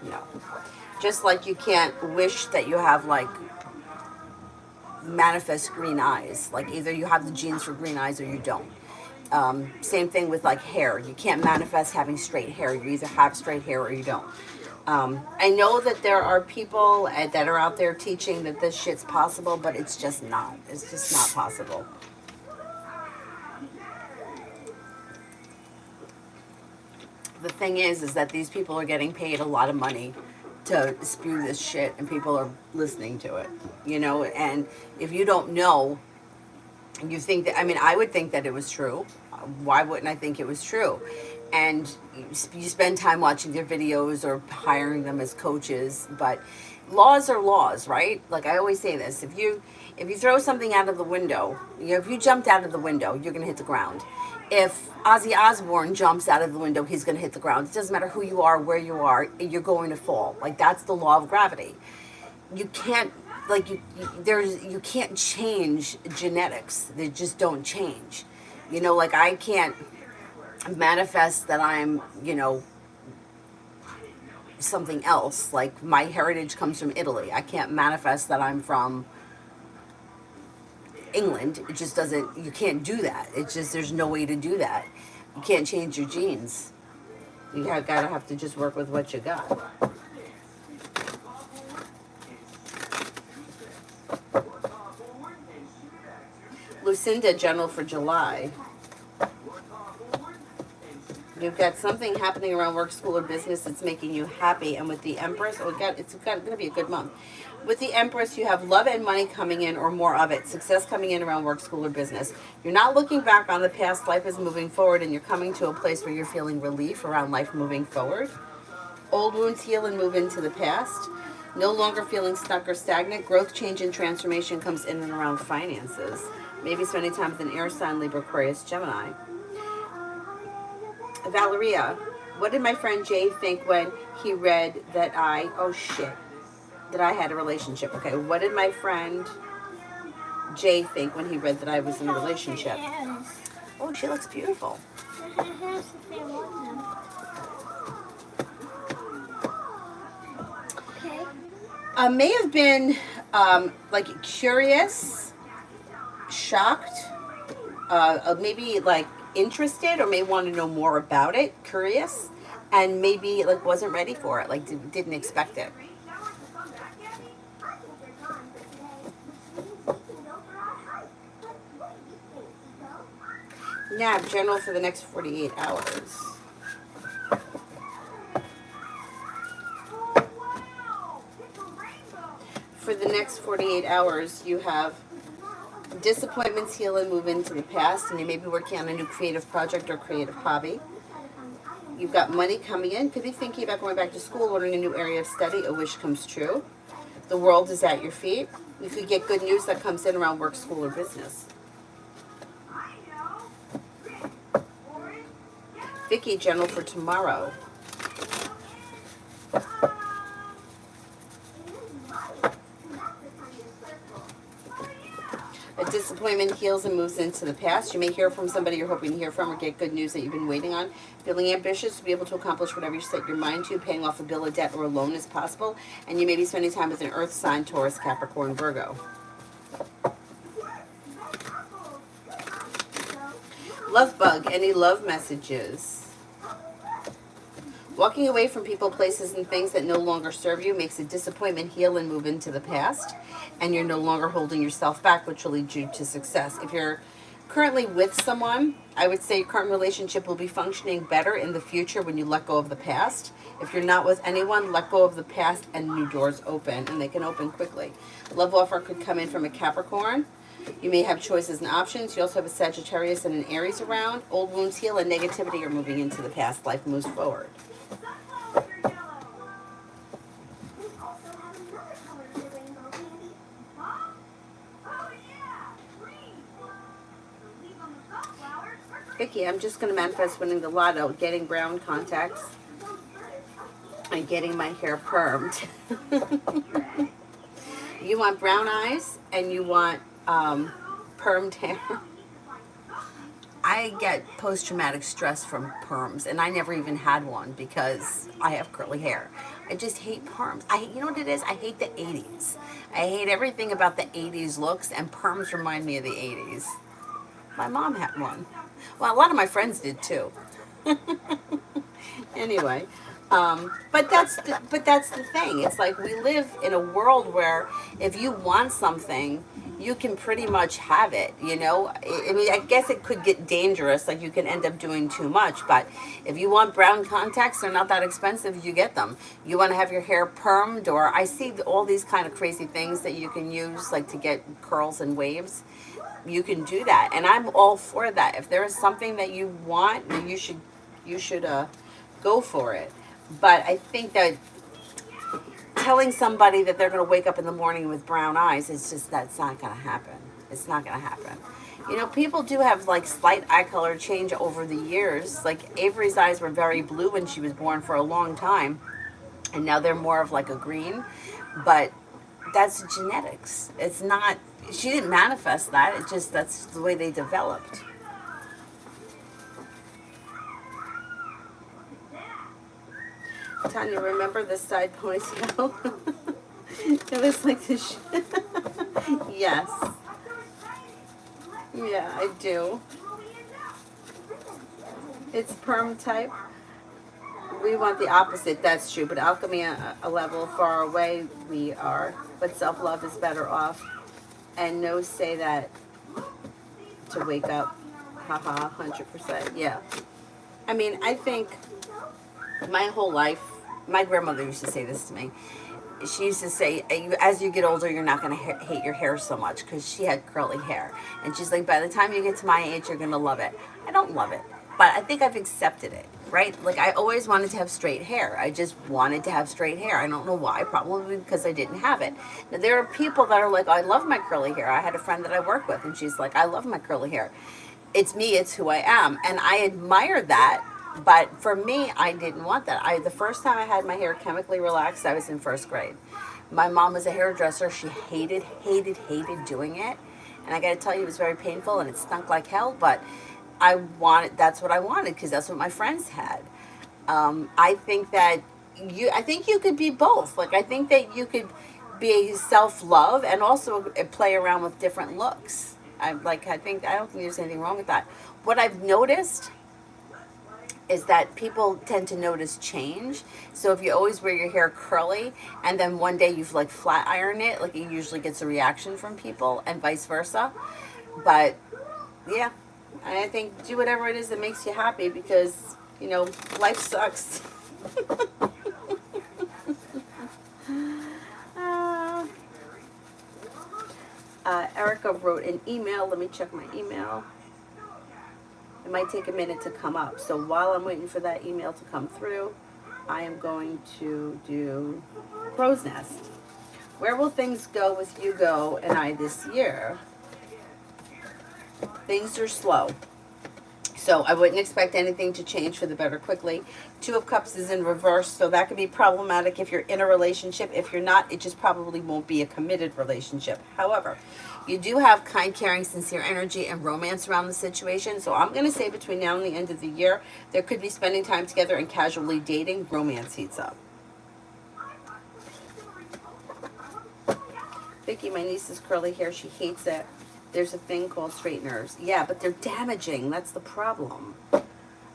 No. Just like you can't wish that you have like manifest green eyes. Like either you have the genes for green eyes or you don't. Same thing with like hair. You can't manifest having straight hair. You either have straight hair or you don't. I know that there are people that are out there teaching that this shit's possible, but it's just not. It's just not possible. The thing is that these people are getting paid a lot of money to spew this shit, and people are listening to it, you know, and if you don't know, you think that, I mean, I would think that it was true. Why wouldn't I think it was true? And you spend time watching their videos or hiring them as coaches, but laws are laws, right? Like I always say this, if you throw something out of the window, you know, if you jumped out of the window, you're going to hit the ground. If Ozzy Osbourne jumps out of the window, he's going to hit the ground. It doesn't matter who you are, where you are, you're going to fall. Like that's the law of gravity. You can't, like you can't change genetics. They just don't change. You know, like I can't manifest that I'm, you know, something else. Like my heritage comes from Italy. I can't manifest that I'm from England. It just doesn't, you can't do that. It's just, there's no way to do that. You can't change your genes. You gotta have to just work with what you got. Lucinda, general for July. You've got something happening around work, school, or business that's making you happy. And with the Empress, it's going to be a good month. With the Empress, you have love and money coming in, or more of it. Success coming in around work, school, or business. You're not looking back on the past. Life is moving forward, and you're coming to a place where you're feeling relief around life moving forward. Old wounds heal and move into the past. No longer feeling stuck or stagnant. Growth, change, and transformation comes in and around finances. Maybe spending time with an air sign, Libra, Aquarius, Gemini. Valeria, what did my friend Jay think when he read that that I had a relationship? Okay, what did my friend Jay think when he read that I was in a relationship? Oh, she looks beautiful. May have been like curious, shocked, maybe like interested, or may want to know more about it, curious, and maybe like wasn't ready for it, like didn't expect it. Nav, general for the next 48 hours. For the next 48 hours, you have Disappointments heal and move into the past, and you may be working on a new creative project or creative hobby. You've got money coming in. Could be thinking about going back to school, learning a new area of study. A wish comes true. The world is at your feet. You could get good news that comes in around work, school, or business. Vicky, general for tomorrow. A disappointment heals and moves into the past. You may hear from somebody you're hoping to hear from or get good news that you've been waiting on. Feeling ambitious to be able to accomplish whatever you set your mind to. Paying off a bill, a debt, or a loan is possible. And you may be spending time with an earth sign, Taurus, Capricorn, Virgo. Love bug, any love messages? Walking away from people, places, and things that no longer serve you makes a disappointment heal and move into the past. And you're no longer holding yourself back, which will lead you to success. If you're currently with someone, I would say your current relationship will be functioning better in the future when you let go of the past. If you're not with anyone, let go of the past and new doors open, and they can open quickly. A love offer could come in from a Capricorn. You may have choices and options. You also have a Sagittarius and an Aries around. Old wounds heal and negativity are moving into the past. Life moves forward. Vicky, I'm just going to manifest winning the lotto, getting brown contacts, and getting my hair permed. You want brown eyes and you want permed hair. I get post-traumatic stress from perms, and I never even had one because I have curly hair. I just hate perms. You know what it is? I hate the 80s. I hate everything about the 80s looks, and perms remind me of the 80s. My mom had one. Well, a lot of my friends did too. Anyway, but that's the thing. It's like we live in a world where if you want something, you can pretty much have it, you know? I mean, I guess it could get dangerous, like you can end up doing too much, but if you want brown contacts, they're not that expensive, you get them. You want to have your hair permed, or I see all these kind of crazy things that you can use, like to get curls and waves. You can do that, and I'm all for that. If there is something that you want, then you should go for it. But I think that telling somebody that they're going to wake up in the morning with brown eyes, that's not going to happen. It's not going to happen. You know, people do have like slight eye color change over the years. Like Avery's eyes were very blue when she was born for a long time, and now they're more of like a green. But that's genetics. It's not, she didn't manifest that. It just, that's the way they developed. Tanya, remember this side ponytail? It looks like this. Yes. Yeah, I do. It's perm type. We want the opposite, that's true. But alchemy, a level far away, we are. But self-love is better off. And no say that to wake up. Haha, 100%. Yeah. I mean, I think my whole life, my grandmother used to say this to me. She used to say, as you get older, you're not going to hate your hair so much, because she had curly hair. And she's like, by the time you get to my age, you're going to love it. I don't love it, but I think I've accepted it, right? Like, I always wanted to have straight hair. I just wanted to have straight hair. I don't know why, probably because I didn't have it. Now, there are people that are like, oh, I love my curly hair. I had a friend that I work with, and she's like, I love my curly hair. It's me, it's who I am. And I admire that. But for me, I didn't want that. The first time I had my hair chemically relaxed, I was in first grade. My mom was a hairdresser. She hated doing it. And I got to tell you, it was very painful and it stunk like hell. But that's what I wanted, because that's what my friends had. I think you could be both. Like, I think that you could be self-love and also play around with different looks. I don't think there's anything wrong with that. What I've noticed is that people tend to notice change. So if you always wear your hair curly and then one day you've like flat iron it, like, it usually gets a reaction from people, and vice versa. But yeah, I think do whatever it is that makes you happy, because, you know, life sucks. Erica wrote an email. Let me check my email. It might take a minute to come up. So while I'm waiting for that email to come through, I am going to do Crow's Nest. Where will things go with Hugo and I this year? Things are slow. So I wouldn't expect anything to change for the better quickly. Two of Cups is in reverse, so that could be problematic if you're in a relationship. If you're not, it just probably won't be a committed relationship. However, you do have kind, caring, sincere energy and romance around the situation. So I'm going to say between now and the end of the year, there could be spending time together and casually dating. Romance heats up. Vicky, my niece's curly hair, she hates it. There's a thing called straighteners. Yeah, but they're damaging. That's the problem.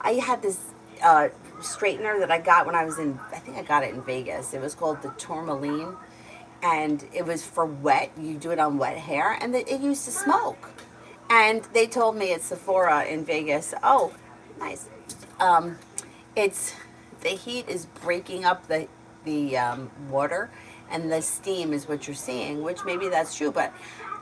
I had this straightener that I got when I was in, I think I got it in Vegas. It was called the Tourmaline. And it was for wet. You do it on wet hair. And it used to smoke. And they told me at Sephora in Vegas, oh, nice. It's, the heat is breaking up the water. And the steam is what you're seeing, which maybe that's true. But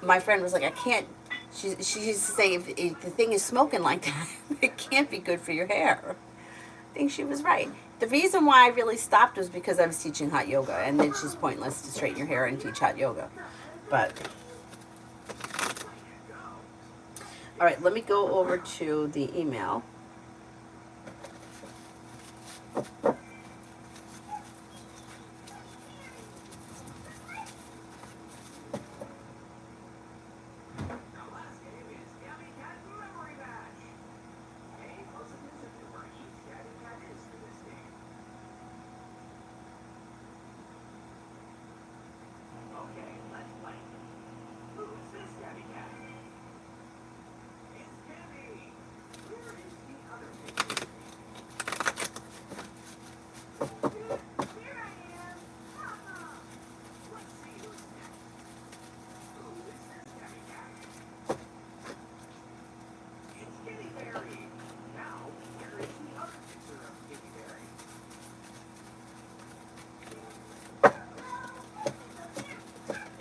my friend was like, I can't, she used to say, if the thing is smoking like that, it can't be good for your hair. I think she was right. The reason why I really stopped was because I was teaching hot yoga, and it's just pointless to straighten your hair and teach hot yoga. But, all right, let me go over to the email.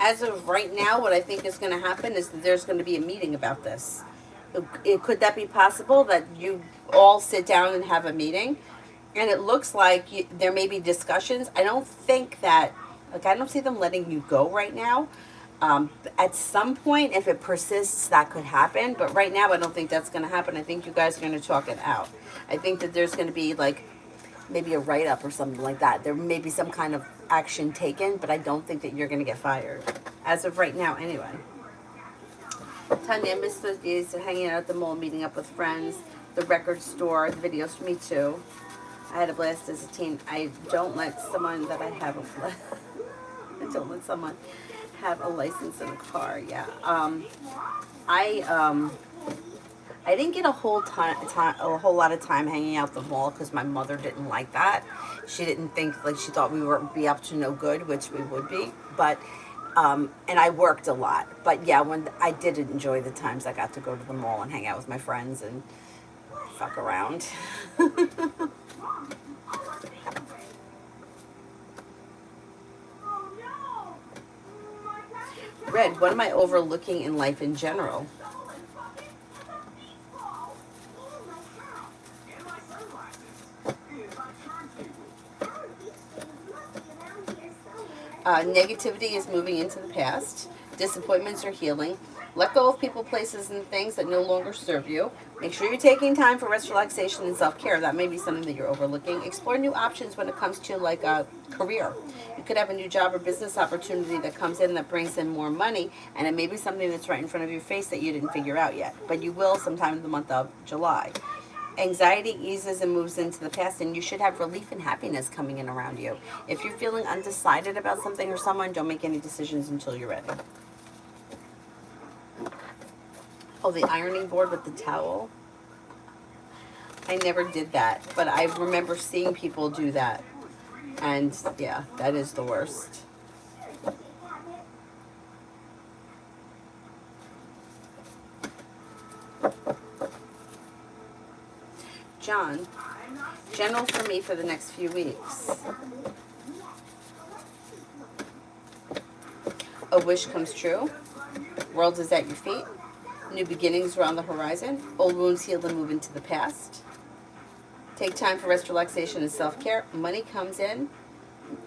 As of right now, what I think is going to happen is that there's going to be a meeting about this. Could that be possible that you all sit down and have a meeting? And it looks like there may be discussions. I don't think that, like, I don't see them letting you go right now. At some point, if it persists, that could happen. But right now, I don't think that's going to happen. I think you guys are going to talk it out. I think that there's going to be, like, maybe a write-up or something like that. There may be some kind of action taken, but I don't think that you're going to get fired. As of right now, anyway. Tanya, I miss those days of hanging out at the mall, meeting up with friends, the record store, the videos for me too. I had a blast as a teen. I don't let someone that I have I don't let someone have a license in a car. Yeah. I didn't get a whole lot of time hanging out the mall because my mother didn't like that. She didn't think, like, she thought we would be up to no good, which we would be. But and I worked a lot. But yeah, when I did enjoy the times I got to go to the mall and hang out with my friends and fuck around. Red, what am I overlooking in life in general? Negativity is moving into the past. Disappointments are healing. Let go of people, places, and things that no longer serve you. Make sure you're taking time for rest, relaxation, and self-care. That may be something that you're overlooking. Explore new options when it comes to, like, a career. You could have a new job or business opportunity that comes in that brings in more money, and it may be something that's right in front of your face that you didn't figure out yet. But you will sometime in the month of July. Anxiety eases and moves into the past, and you should have relief and happiness coming in around you. If you're feeling undecided about something or someone, don't make any decisions until you're ready. Oh, the ironing board with the towel. I never did that, but I remember seeing people do that. And yeah, that is the worst. John, general for me for the next few weeks. A wish comes true. World is at your feet. New beginnings are on the horizon. Old wounds healed and move into the past. Take time for rest, relaxation, and self-care. Money comes in.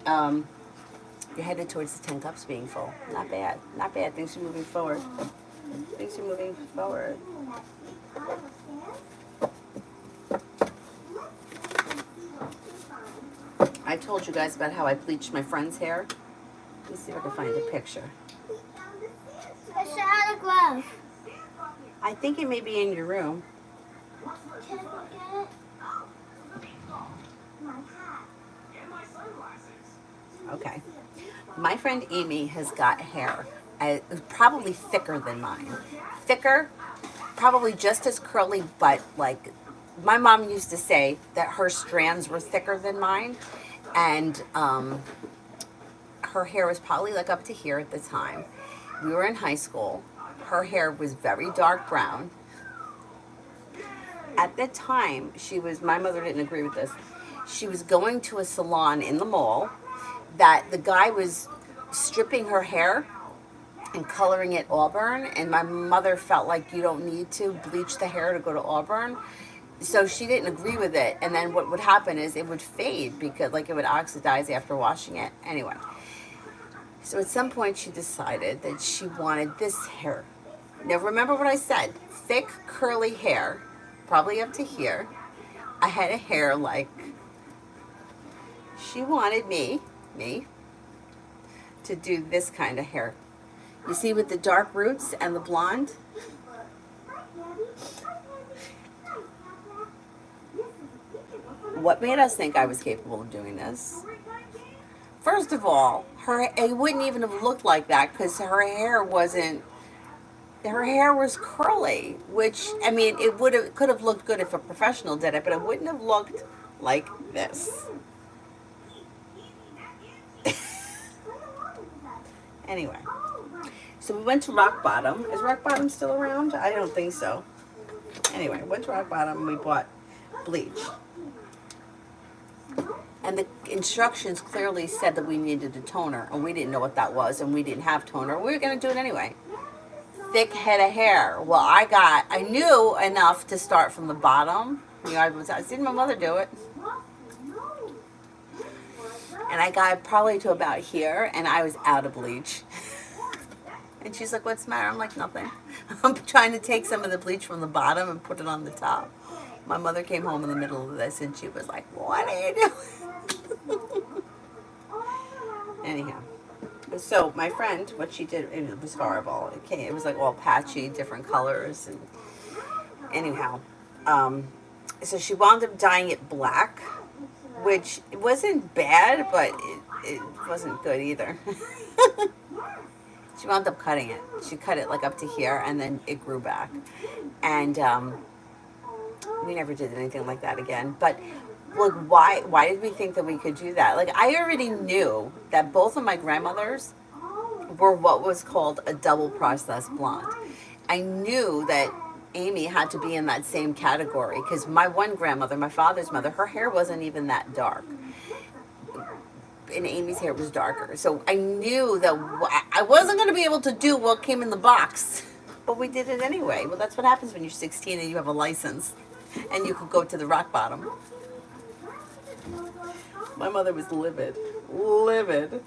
You're headed towards the 10 cups being full. Not bad. Not bad. Things are moving forward. Things are moving forward. I told you guys about how I bleached my friend's hair. Let me see if I can find a picture. It's out of glove. I think it may be in your room. Can I go get it? Okay. My friend Amy has got hair, probably thicker than mine. Thicker, probably just as curly, but like my mom used to say that her strands were thicker than mine, and her hair was probably like up to here at the time. We were in high school. Her hair was very dark brown. At the time, my mother didn't agree with this. She was going to a salon in the mall that the guy was stripping her hair and coloring it auburn, and my mother felt like you don't need to bleach the hair to go to auburn. So she didn't agree with it, and then what would happen is it would fade because like it would oxidize after washing it. Anyway, so at some point she decided that she wanted this hair. Now remember what I said, thick curly hair, probably up to here. I had a hair like, she wanted me to do this kind of hair. You see, with the dark roots and the blonde? What made us think I was capable of doing this? First of all, it wouldn't even have looked like that because her hair was curly, which, I mean, could have looked good if a professional did it, but it wouldn't have looked like this. Anyway, so we went to Rock Bottom. Is Rock Bottom still around? I don't think so. Anyway, went to Rock Bottom and we bought bleach. And the instructions clearly said that we needed a toner, and we didn't know what that was, and we didn't have toner. We were going to do it anyway. Thick head of hair. Well, I knew enough to start from the bottom. You know, I seen my mother do it. And I got probably to about here, and I was out of bleach. And she's like, what's the matter? I'm like, nothing. I'm trying to take some of the bleach from the bottom and put it on the top. My mother came home in the middle of this, and she was like, what are you doing? Anyhow. So my friend, what she did, it was horrible. It was like all patchy, different colors. And anyhow, so she wound up dyeing it black, which wasn't bad, but it wasn't good either. She wound up cutting it. She cut it like up to here, and then it grew back. And we never did anything like that again. But look, why did we think that we could do that? Like, I already knew that both of my grandmothers were what was called a double process blonde. I knew that Amy had to be in that same category because my one grandmother, my father's mother, her hair wasn't even that dark. And Amy's hair was darker. So I knew that I wasn't going to be able to do what came in the box. But we did it anyway. Well, that's what happens when you're 16 and you have a license. And you could go to the Rock Bottom. My mother was livid. Livid.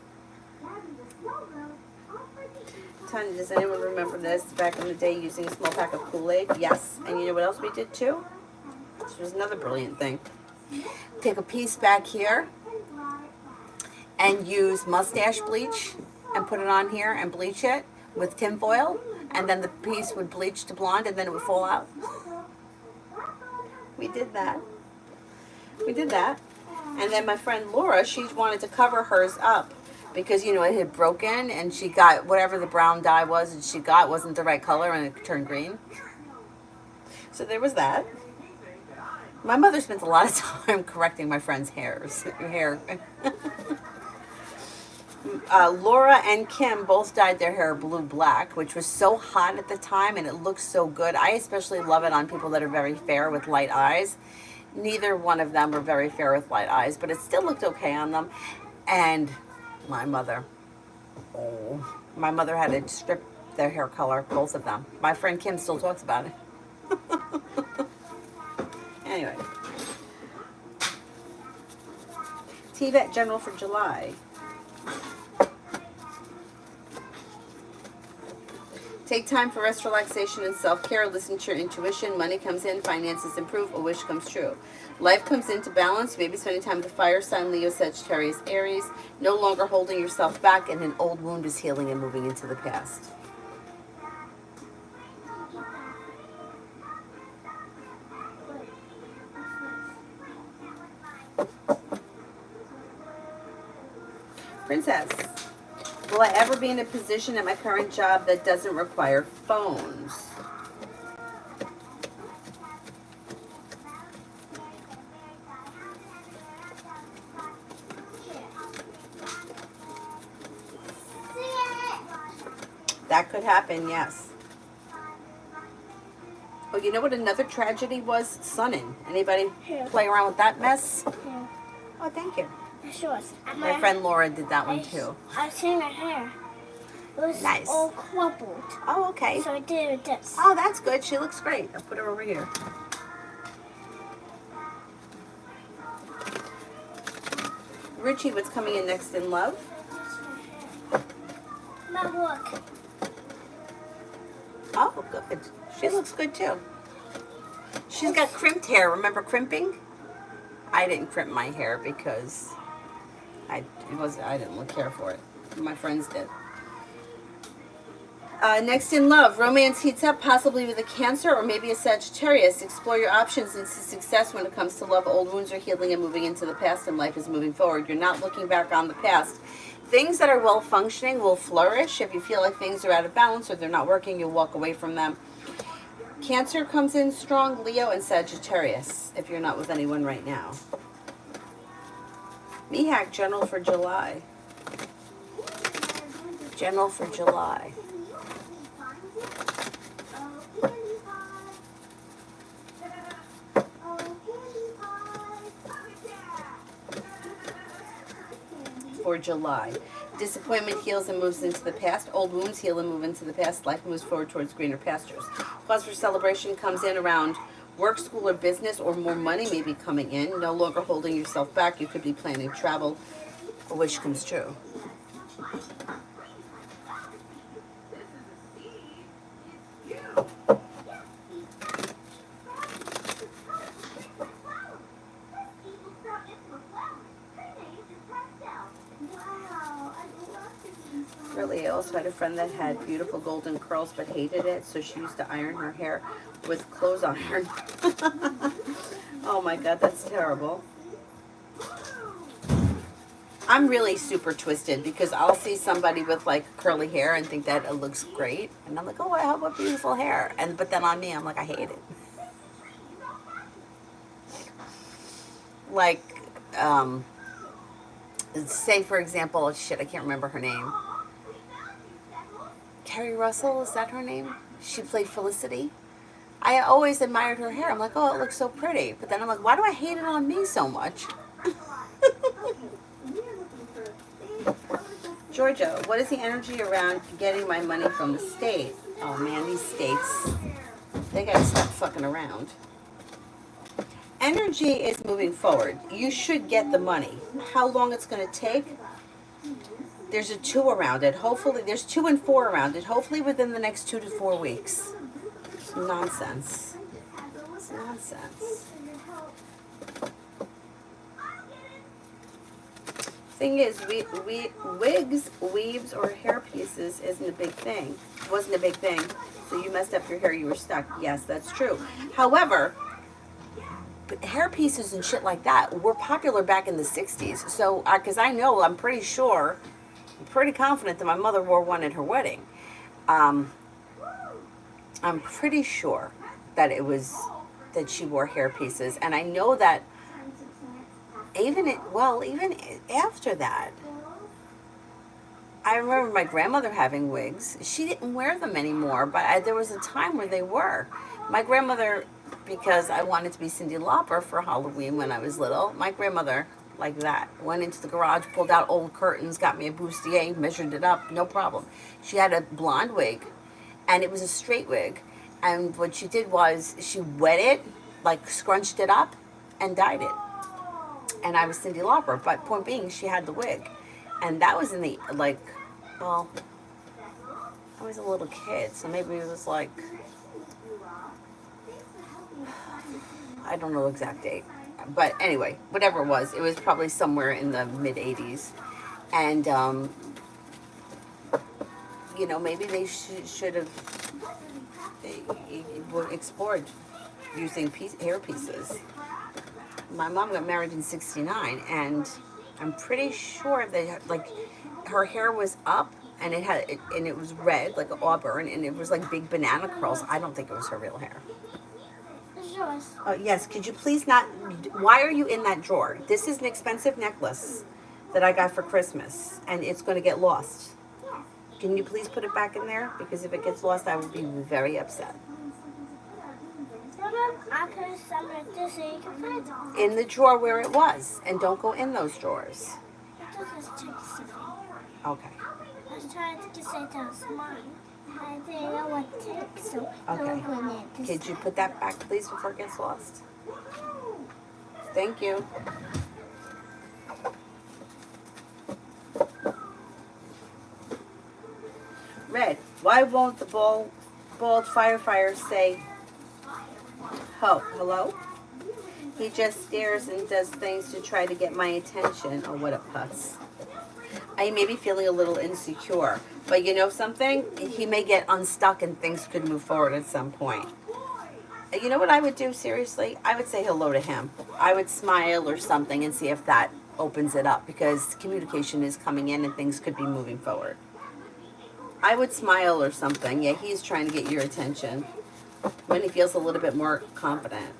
Tanya, does anyone remember this? Back in the day, using a small pack of Kool-Aid? Yes. And you know what else we did too? This was another brilliant thing. Take a piece back here and use mustache bleach and put it on here and bleach it with tinfoil, and then the piece would bleach to blonde and then it would fall out. We did that. We did that. And then my friend Laura, she wanted to cover hers up because, you know, it had broken and she got whatever the brown dye was and she got wasn't the right color and it turned green. So there was that. My mother spent a lot of time correcting my friend's hair. Laura and Kim both dyed their hair blue-black, which was so hot at the time, and it looked so good. I especially love it on people that are very fair with light eyes. Neither one of them were very fair with light eyes, but it still looked okay on them. And my mother had to strip their hair color, both of them. My friend Kim still talks about it. Anyway. TVET General for July. Take time for rest, relaxation, and self-care. Listen to your intuition. Money comes in, finances improve, a wish comes true. Life comes into balance. Maybe spending time with the fire sign, Leo, Sagittarius, Aries. No longer holding yourself back, and an old wound is healing and moving into the past. Princess, will I ever be in a position at my current job that doesn't require phones? That could happen, yes. Oh, you know what another tragedy was? Sunning. Anybody play around with that mess? Yeah. Oh, thank you. Sure. My friend Laura did that one too. I've seen her hair. It was Nice. all crumpled. Oh, okay. So I did it with this. Oh, that's good. She looks great. I'll put her over here. Richie, what's coming in next in love? Now look. Oh, good. She looks good too. She's got crimped hair. Remember crimping? I didn't crimp my hair because I didn't care for it. My friends did. Next in love, romance heats up, possibly with a Cancer or maybe a Sagittarius. Explore your options into success when it comes to love. Old wounds are healing and moving into the past, and life is moving forward. You're not looking back on the past. Things that are well functioning will flourish. If you feel like things are out of balance or they're not working, you'll walk away from them. Cancer comes in strong, Leo and Sagittarius, if you're not with anyone right now. Mihak, General for July. General for July. For July. Disappointment heals and moves into the past. Old wounds heal and move into the past. Life moves forward towards greener pastures. Cause for celebration comes in around work, school, or business, or more money may be coming in. No longer holding yourself back. You could be planning travel. A wish comes true. Really, I also had a friend that had beautiful golden curls but hated it, so she used to iron her hair with clothes iron. Oh my God, that's terrible. I'm really super twisted because I'll see somebody with like curly hair and think that it looks great, and I'm like, oh wow, what beautiful hair, but then on me, I'm like, I hate it. Like, say for example, shit, I can't remember her name. Carrie Russell, is that her name? She played Felicity. I always admired her hair. I'm like, oh, it looks so pretty. But then I'm like, why do I hate it on me so much? Georgia, what is the energy around getting my money from the state? Oh man, these states, they gotta stop fucking around. Energy is moving forward. You should get the money. How long it's gonna take? There's a 2 around it. Hopefully, there's 2 and 4 around it. Hopefully within the next 2 to 4 weeks. It's nonsense. It's nonsense. Thing is, wigs, weaves, or hair pieces isn't a big thing. Wasn't a big thing. So you messed up your hair, you were stuck. Yes, that's true. However, hair pieces and shit like that were popular back in the 60s. So, because I'm pretty sure, I'm pretty confident that my mother wore one at her wedding. I'm pretty sure that that she wore hair pieces. And I know that even after that, I remember my grandmother having wigs. She didn't wear them anymore, but there was a time where they were. My grandmother, because I wanted to be Cyndi Lauper for Halloween when I was little, my grandmother, like that, went into the garage, pulled out old curtains, got me a bustier, measured it up, no problem. She had a blonde wig, and it was a straight wig. And what she did was she wet it, like scrunched it up, and dyed it. And I was Cyndi Lauper, but point being, she had the wig, and that was in the like, well, I was a little kid, so maybe it was like, I don't know the exact date, but anyway, whatever it was probably somewhere in the mid '80s, and you know, maybe they should have explored using hair pieces. My mom got married in '69, and I'm pretty sure that like her hair was up, and it was red like auburn, and it was like big banana curls. I don't think it was her real hair. It's yours. Yes, could you please not? Why are you in that drawer? This is an expensive necklace that I got for Christmas, and it's going to get lost. Can you please put it back in there? Because if it gets lost, I will be very upset. I can separate this so you can find it. In the drawer where it was, and don't go in those drawers. Just check something. Okay. I was trying to say that was mine. I didn't know what to take, so I Okay. opened it. This Could you put that back, please, before it gets lost? Thank you. Red, why won't the bald firefighter say, hello? He just stares and does things to try to get my attention. Oh, what a putz. I may be feeling a little insecure, but you know something? He may get unstuck and things could move forward at some point. You know what I would do, seriously? I would say hello to him. I would smile or something and see if that opens it up, because communication is coming in and things could be moving forward. I would smile or something. Yeah, he's trying to get your attention when he feels a little bit more confident.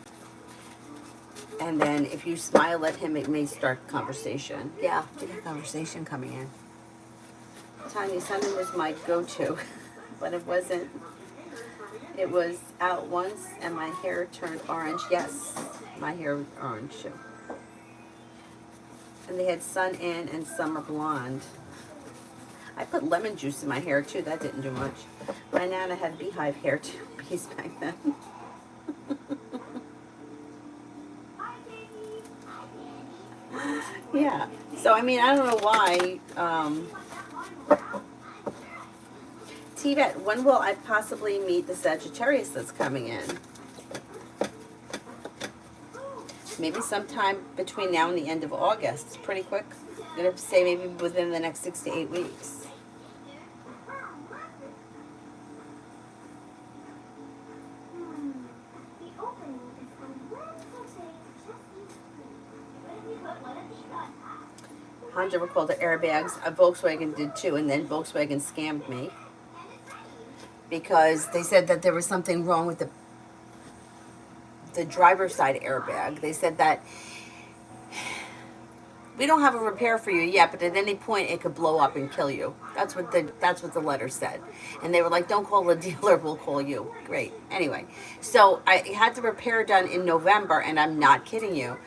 And then if you smile at him, it may start conversation. Yeah, we got conversation coming in. Tanya, Sunday was my go-to, but it wasn't. It was out once and my hair turned orange. Yes, my hair was orange too. And they had sun in and summer blonde. I put lemon juice in my hair too. That didn't do much. My Nana had beehive hair too, piece back then. Yeah. So, I mean, I don't know why. T-Vet, when will I possibly meet the Sagittarius that's coming in? Maybe sometime between now and the end of August. It's pretty quick. I'm going to say maybe within the next 6 to 8 weeks. Honda recalled the airbags. Volkswagen did too, and then Volkswagen scammed me because they said that there was something wrong with the driver's side airbag. They said that we don't have a repair for you yet, but at any point it could blow up and kill you. That's what the letter said. And they were like, don't call the dealer, we'll call you. Great. Anyway, so I had the repair done in November, and I'm not kidding you.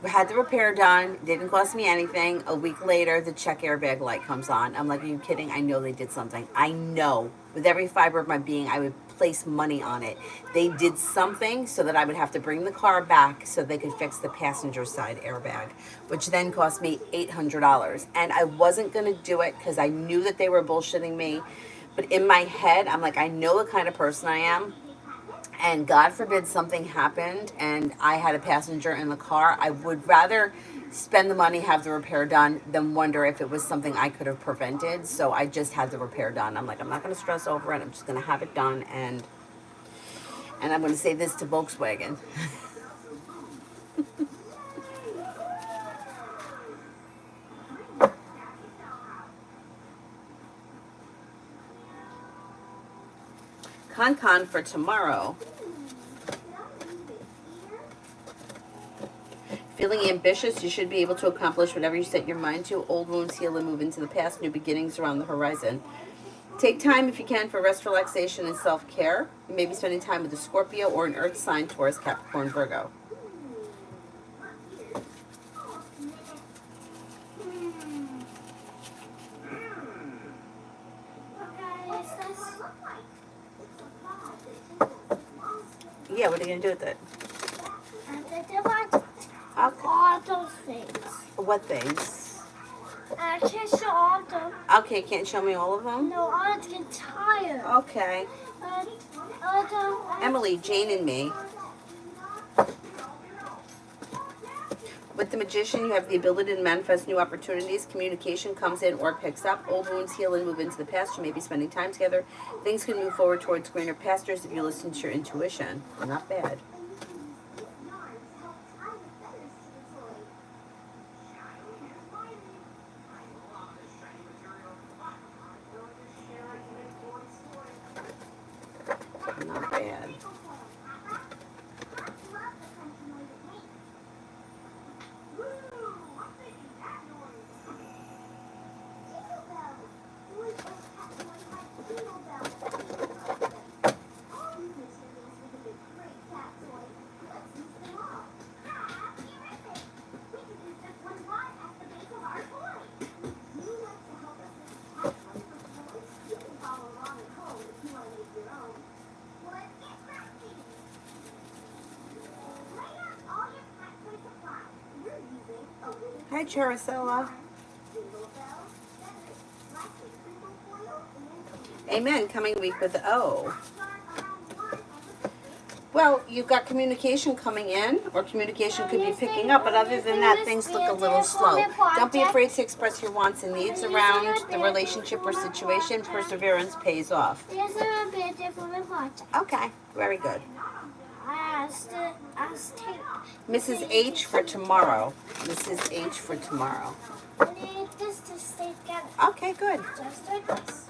We had the repair done, didn't cost me anything. A week later, the check airbag light comes on. I'm like, are you kidding? I know they did something. I know. With every fiber of my being, I would place money on it. They did something so that I would have to bring the car back so they could fix the passenger side airbag, which then cost me $800. And I wasn't going to do it because I knew that they were bullshitting me. But in my head, I'm like, I know the kind of person I am. And God forbid something happened and I had a passenger in the car, I would rather spend the money, have the repair done, than wonder if it was something I could have prevented. So I just had the repair done. I'm like, I'm not going to stress over it. I'm just going to have it done. And I'm going to say this to Volkswagen. Con for tomorrow. Feeling ambitious, you should be able to accomplish whatever you set your mind to. Old wounds heal and move into the past. New beginnings around the horizon. Take time if you can for rest, relaxation, and self-care. You may be spending time with a Scorpio or an Earth sign, Taurus, Capricorn, Virgo. Yeah, what are you going to do with it? And I did want Okay. all those things. What things? I can't show all of them. Okay, can't show me all of them? No, I want to get tired. Okay. And Emily, Jane, and me. With the magician, you have the ability to manifest new opportunities. Communication comes in or picks up. Old wounds heal and move into the past. You may be spending time together. Things can move forward towards greener pastures if you listen to your intuition. Not bad. Not bad. Hi, Charicella. Amen. Coming week with O. Well, you've got communication coming in, or communication could be picking up, but other than that, things look a little slow. Don't be afraid to express your wants and needs around the relationship or situation. Perseverance pays off. there's a bit for my project. Okay, very good. I asked Mrs. H for tomorrow. Mrs. H for tomorrow. I need this to stay together. Okay, good. Just like this.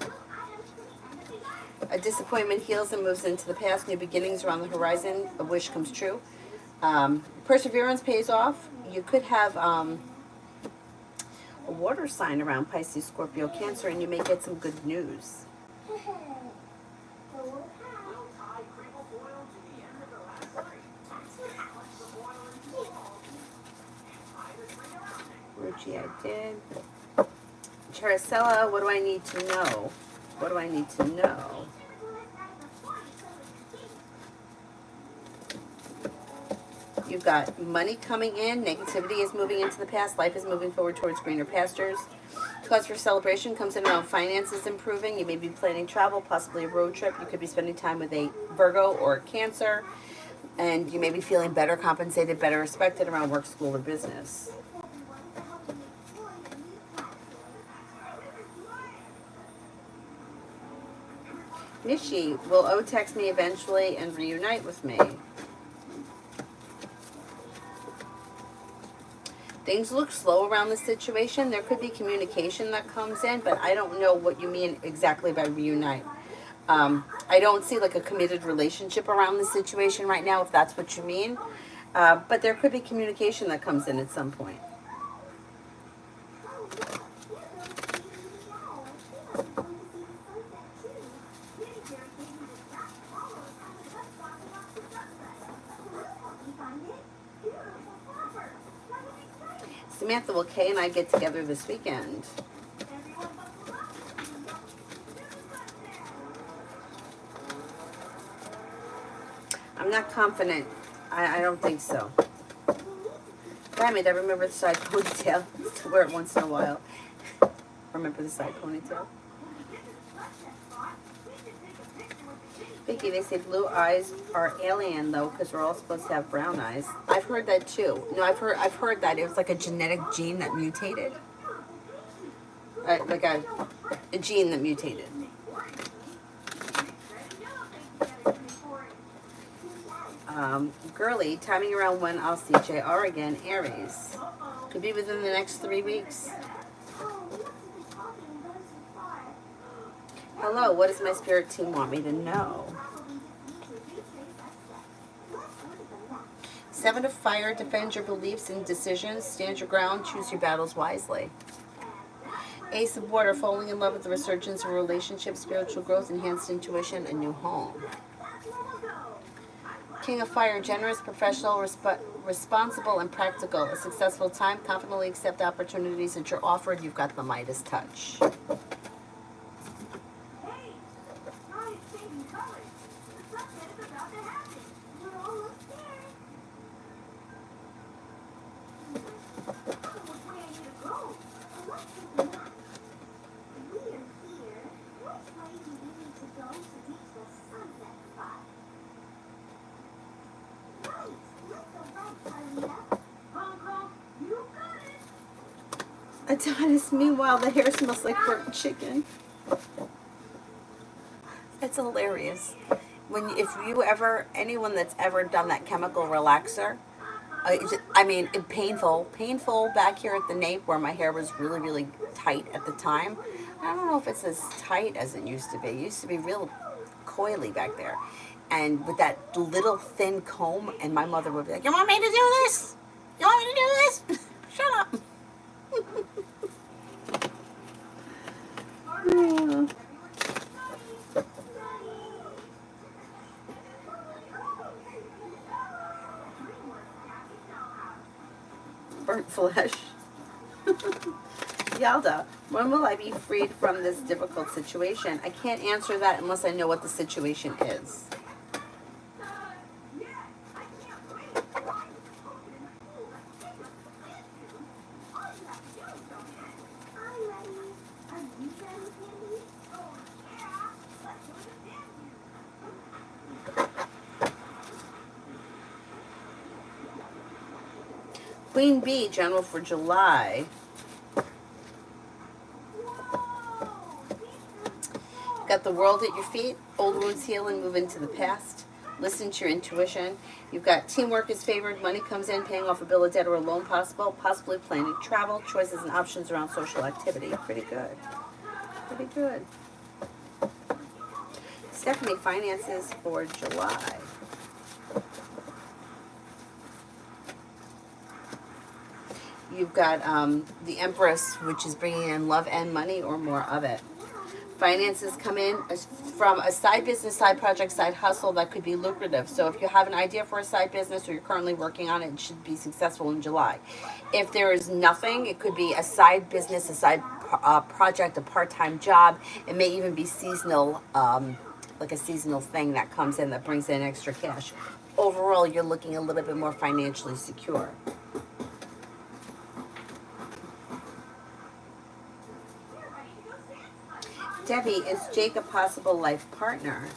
A disappointment heals and moves into the past. New beginnings are on the horizon. A wish comes true. Perseverance pays off. You could have a water sign around Pisces, Scorpio, Cancer, and you may get some good news. Ruchi, I did. Charicella, what do I need to know? What do I need to know? You've got money coming in. Negativity is moving into the past. Life is moving forward towards greener pastures. Cause for celebration comes in around finances improving. You may be planning travel, possibly a road trip. You could be spending time with a Virgo or a Cancer. And you may be feeling better compensated, better respected around work, school, or business. Nishi, will O text me eventually and reunite with me? Things look slow around the situation. There could be communication that comes in, but I don't know what you mean exactly by reunite. I don't see like a committed relationship around the situation right now, if that's what you mean. But there could be communication that comes in at some point. Samantha, will Kay and I get together this weekend? I'm not confident. I don't think so. Damn it, I remember the side ponytail. To wear it once in a while. Remember the side ponytail? Vicky, they say blue eyes are alien though, because we're all supposed to have brown eyes. I've heard that too. No, I've heard that it was like a genetic gene that mutated. Like a gene that mutated. Girly, timing around when I'll see JR again, Aries. Could be within the next 3 weeks. Hello, what does my spirit team want me to know? 7 of Fire, defend your beliefs and decisions, stand your ground, choose your battles wisely. Ace of Water, falling in love with the resurgence of a relationship, spiritual growth, enhanced intuition, a new home. King of Fire, generous, professional, responsible, and practical. A successful time, confidently accept opportunities that you're offered. You've got the Midas touch. Adonis, meanwhile, the hair smells like burnt chicken. It's hilarious. If you ever, anyone that's ever done that chemical relaxer, painful back here at the nape where my hair was really, really tight at the time. I don't know if it's as tight as it used to be. It used to be real coily back there. And with that little thin comb, and my mother would be like, "You want me to do this? You want me to do this? Shut up." Burnt flesh. Yalda, when will I be freed from this difficult situation? I can't answer that unless I know what the situation is. Queen Bee, general for July. Got the world at your feet. Old wounds heal and move into the past. Listen to your intuition. You've got teamwork is favored. Money comes in, paying off a bill of debt or a loan possible. Possibly planning travel. Choices and options around social activity. Pretty good. Pretty good. Stephanie, finances for July. You've got the Empress, which is bringing in love and money or more of it. Finances come in from a side business, side project, side hustle that could be lucrative. So if you have an idea for a side business or you're currently working on it, it should be successful in July. If there is nothing, it could be a side business, a side project, a part-time job. It may even be seasonal, like a seasonal thing that comes in that brings in extra cash. Overall, you're looking a little bit more financially secure. Debbie, is Jake a possible life partner?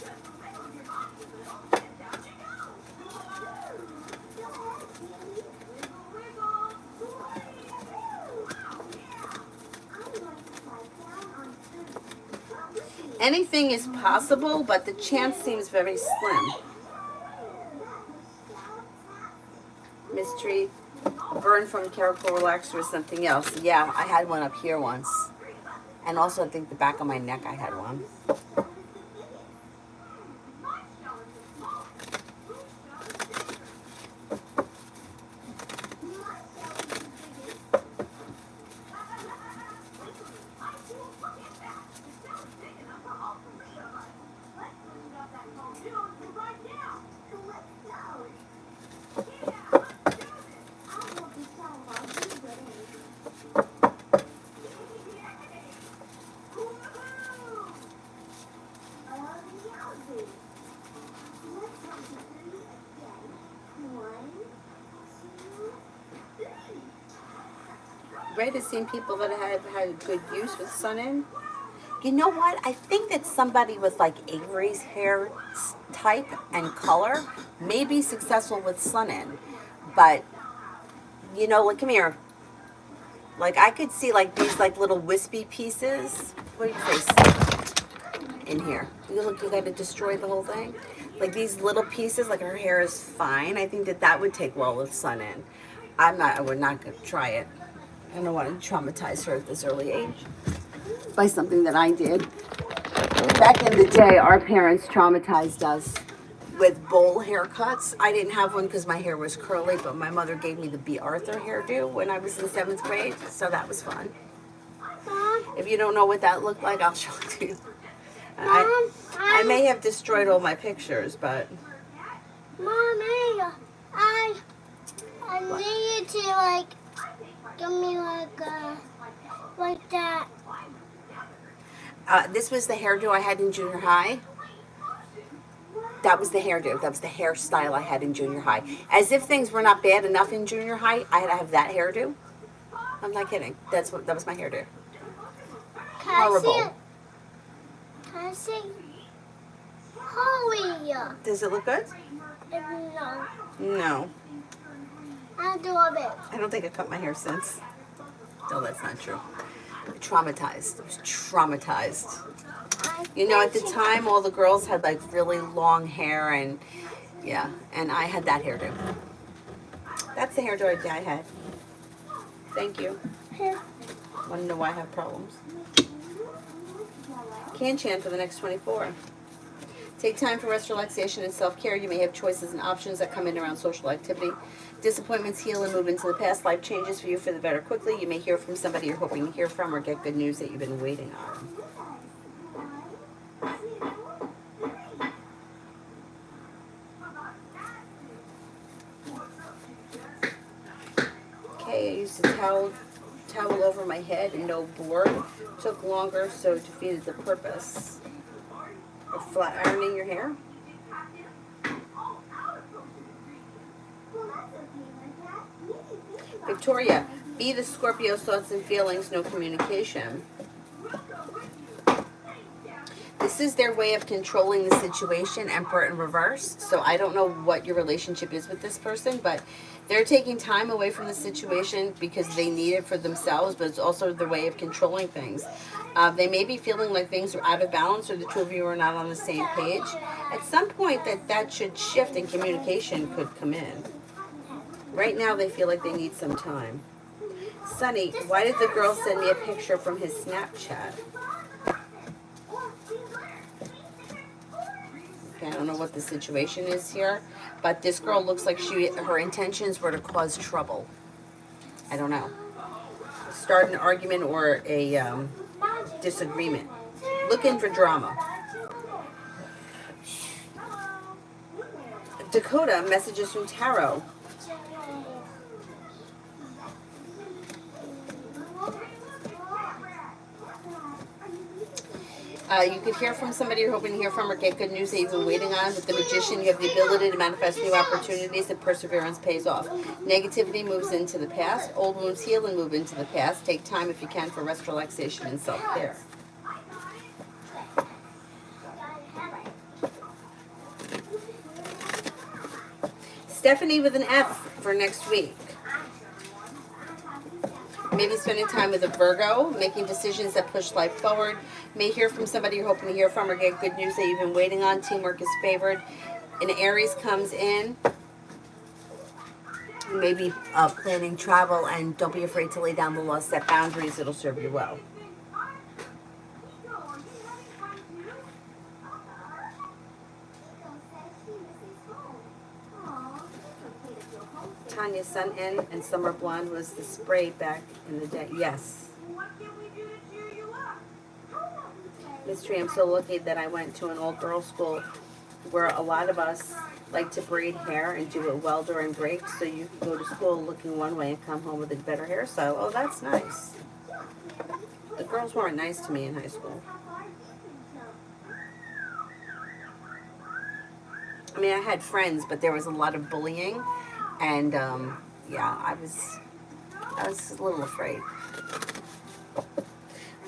Anything is possible, but the chance seems very slim. Mystery, a burn from chemical relaxer or something else. Yeah, I had one up here once. And also, I think the back of my neck, I had one. Right, I've seen people that have had good use with sun in. You know what? I think that somebody with like Avery's hair type and color may be successful with sun in. But, you know, like, come here. Like, I could see like these like little wispy pieces. What do you say? In here. You look, you got to destroy the whole thing. Like these little pieces, like her hair is fine. I think that would take well with sun in. I would not try it. I don't want to traumatize her at this early age by something that I did. Back in the day, our parents traumatized us with bowl haircuts. I didn't have one because my hair was curly, but my mother gave me the B. Arthur hairdo when I was in 7th grade, so that was fun. If you don't know what that looked like, I'll show it to you. I may have destroyed all my pictures, but... Mommy, I need you to, like, give me, like that. This was the hairdo I had in junior high. That was the hairdo. That was the hairstyle I had in junior high. As if things were not bad enough in junior high, I had to have that hairdo. I'm not kidding. That was my hairdo. Can I see Horrible. it? Can I see? Holy. Does it look good? No. No. I'll do a bit. I don't think I cut my hair since. No, that's not true. Traumatized. I was traumatized. You know, at the time, all the girls had like really long hair, and yeah, and I had that hairdo. That's the hairdo I had. Thank you. Here. Want to know why I have problems? Can chant for the next 24. Take time for rest, relaxation, and self-care. You may have choices and options that come in around social activity. Disappointments heal and move into the past. Life changes for you for the better quickly. You may hear from somebody you're hoping to hear from, or get good news that you've been waiting on. Okay, I used to towel over my head and no board. Took longer, so defeated the purpose. Or flat ironing your hair. Victoria, be the Scorpio's thoughts and feelings, no communication. This is their way of controlling the situation, Emperor in reverse. So I don't know what your relationship is with this person, but they're taking time away from the situation because they need it for themselves, but it's also their way of controlling things. They may be feeling like things are out of balance, or the two of you are not on the same page. At some point that should shift and communication could come in. Right now they feel like they need some time. Sunny, why did the girl send me a picture from his Snapchat? Okay, I don't know what the situation is here, but this girl looks like her intentions were to cause trouble. I don't know. Start an argument or a disagreement. Looking for drama. Dakota, messages from Tarot. You could hear from somebody you're hoping to hear from, or get good news that you've been waiting on. With the Magician, you have the ability to manifest new opportunities, and perseverance pays off. Negativity moves into the past. Old wounds heal and move into the past. Take time if you can for rest, relaxation, and self-care. Stephanie with an F for next week. Maybe spending time with a Virgo, making decisions that push life forward. May hear from somebody you're hoping to hear from, or get good news that you've been waiting on. Teamwork is favored. An Aries comes in. Maybe planning travel, and don't be afraid to lay down the law, set boundaries. It'll serve you well. Tanya, Sun In and Summer Blonde was the spray back in the day. Yes. Mystery, I'm so lucky that I went to an old girls' school where a lot of us like to braid hair and do it well during breaks, so you can go to school looking one way and come home with a better hairstyle. Oh, that's nice. The girls weren't nice to me in high school. I mean, I had friends, but there was a lot of bullying, and yeah, I was a little afraid.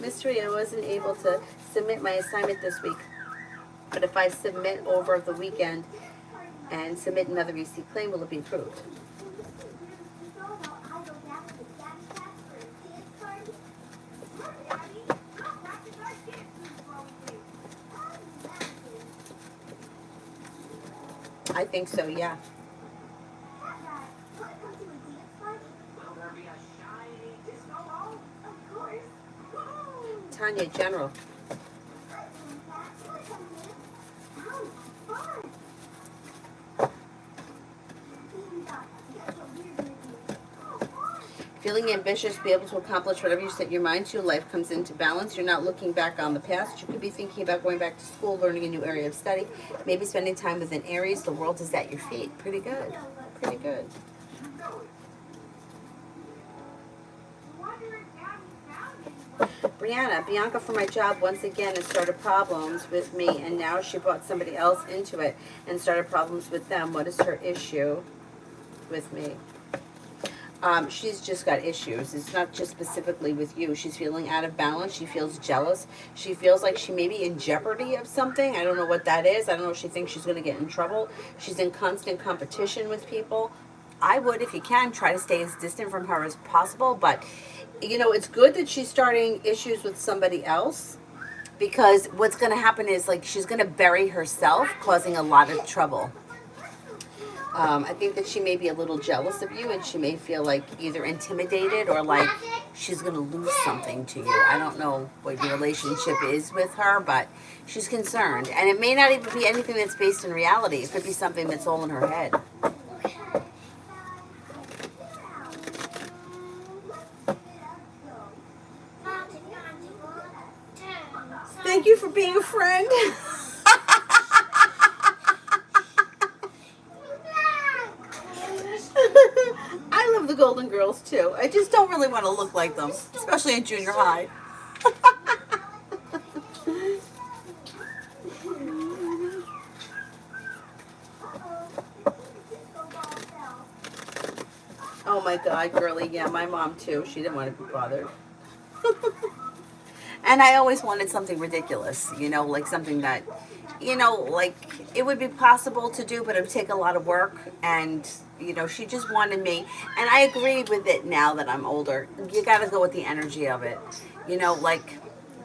Mystery, I wasn't able to submit my assignment this week, but if I submit over the weekend and submit another EC claim, will it be approved? I think so, yeah. Tanya, General. Feeling ambitious, be able to accomplish whatever you set your mind to. Life comes into balance. You're not looking back on the past. You could be thinking about going back to school, learning a new area of study, maybe spending time with an Aries. The world is at your feet. Pretty good. Pretty good. Brianna, Bianca for my job once again has started problems with me, and now she brought somebody else into it and started problems with them. What is her issue with me? She's just got issues. It's not just specifically with you. She's feeling out of balance. She feels jealous. She feels like she may be in jeopardy of something. I don't know what that is. I don't know if she thinks she's going to get in trouble. She's in constant competition with people. I would, if you can, try to stay as distant from her as possible. But, you know, it's good that she's starting issues with somebody else, because what's going to happen is, like, she's going to bury herself, causing a lot of trouble. I think that she may be a little jealous of you, and she may feel like either intimidated or like she's going to lose something to you. I don't know what your relationship is with her, but she's concerned. And it may not even be anything that's based in reality. It could be something that's all in her head. Thank you for being a friend. I love the Golden Girls too. I just don't really want to look like them, especially in junior high. Oh my God, girly. Yeah, my mom too. She didn't want to be bothered. And I always wanted something ridiculous, you know, like something that, you know, like it would be possible to do, but it would take a lot of work. And, you know, she just wanted me. And I agree with it now that I'm older. You got to go with the energy of it. You know, like,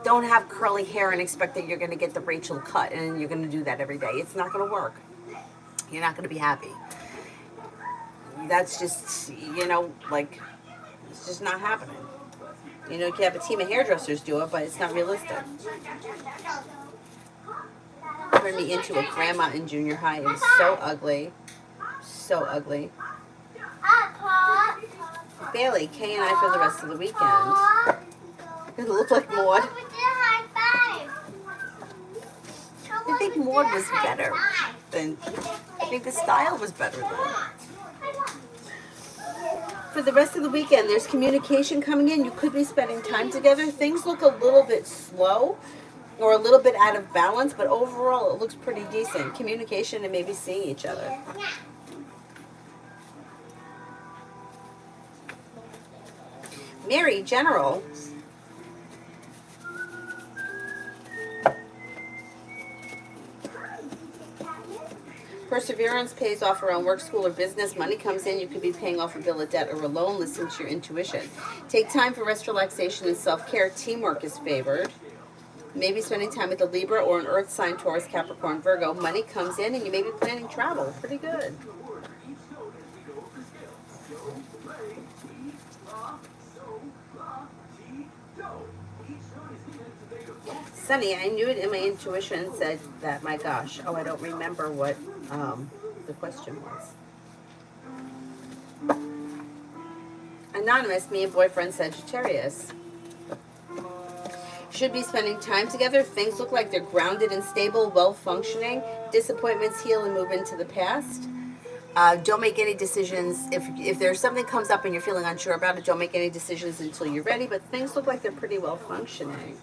don't have curly hair and expect that you're going to get the Rachel cut and you're going to do that every day. It's not going to work. You're not going to be happy. That's just, you know, like, it's just not happening. You know, you can have a team of hairdressers do it, but it's not realistic. Turned me into a grandma in junior high. It was so ugly. So ugly. Bailey, Kay and I for the rest of the weekend. It looked like Maud. I think Maud was better than, I think the style was better than. For the rest of the weekend, there's communication coming in. You could be spending time together. Things look a little bit slow or a little bit out of balance, but overall it looks pretty decent. Communication and maybe seeing each other. Mary, General. Perseverance pays off around work, school, or business. Money comes in. You could be paying off a bill of debt or a loan. Listen to your intuition. Take time for rest, relaxation, and self-care. Teamwork is favored. Maybe spending time with a Libra or an Earth sign, Taurus, Capricorn, Virgo. Money comes in, and you may be planning travel. Pretty good. Sunny, I knew it in my intuition said that, my gosh. Oh, I don't remember what the question was. Anonymous, me and boyfriend Sagittarius. Should be spending time together. Things look like they're grounded and stable, well-functioning. Disappointments heal and move into the past. Don't make any decisions. If there's something comes up and you're feeling unsure about it, don't make any decisions until you're ready. But things look like they're pretty well-functioning.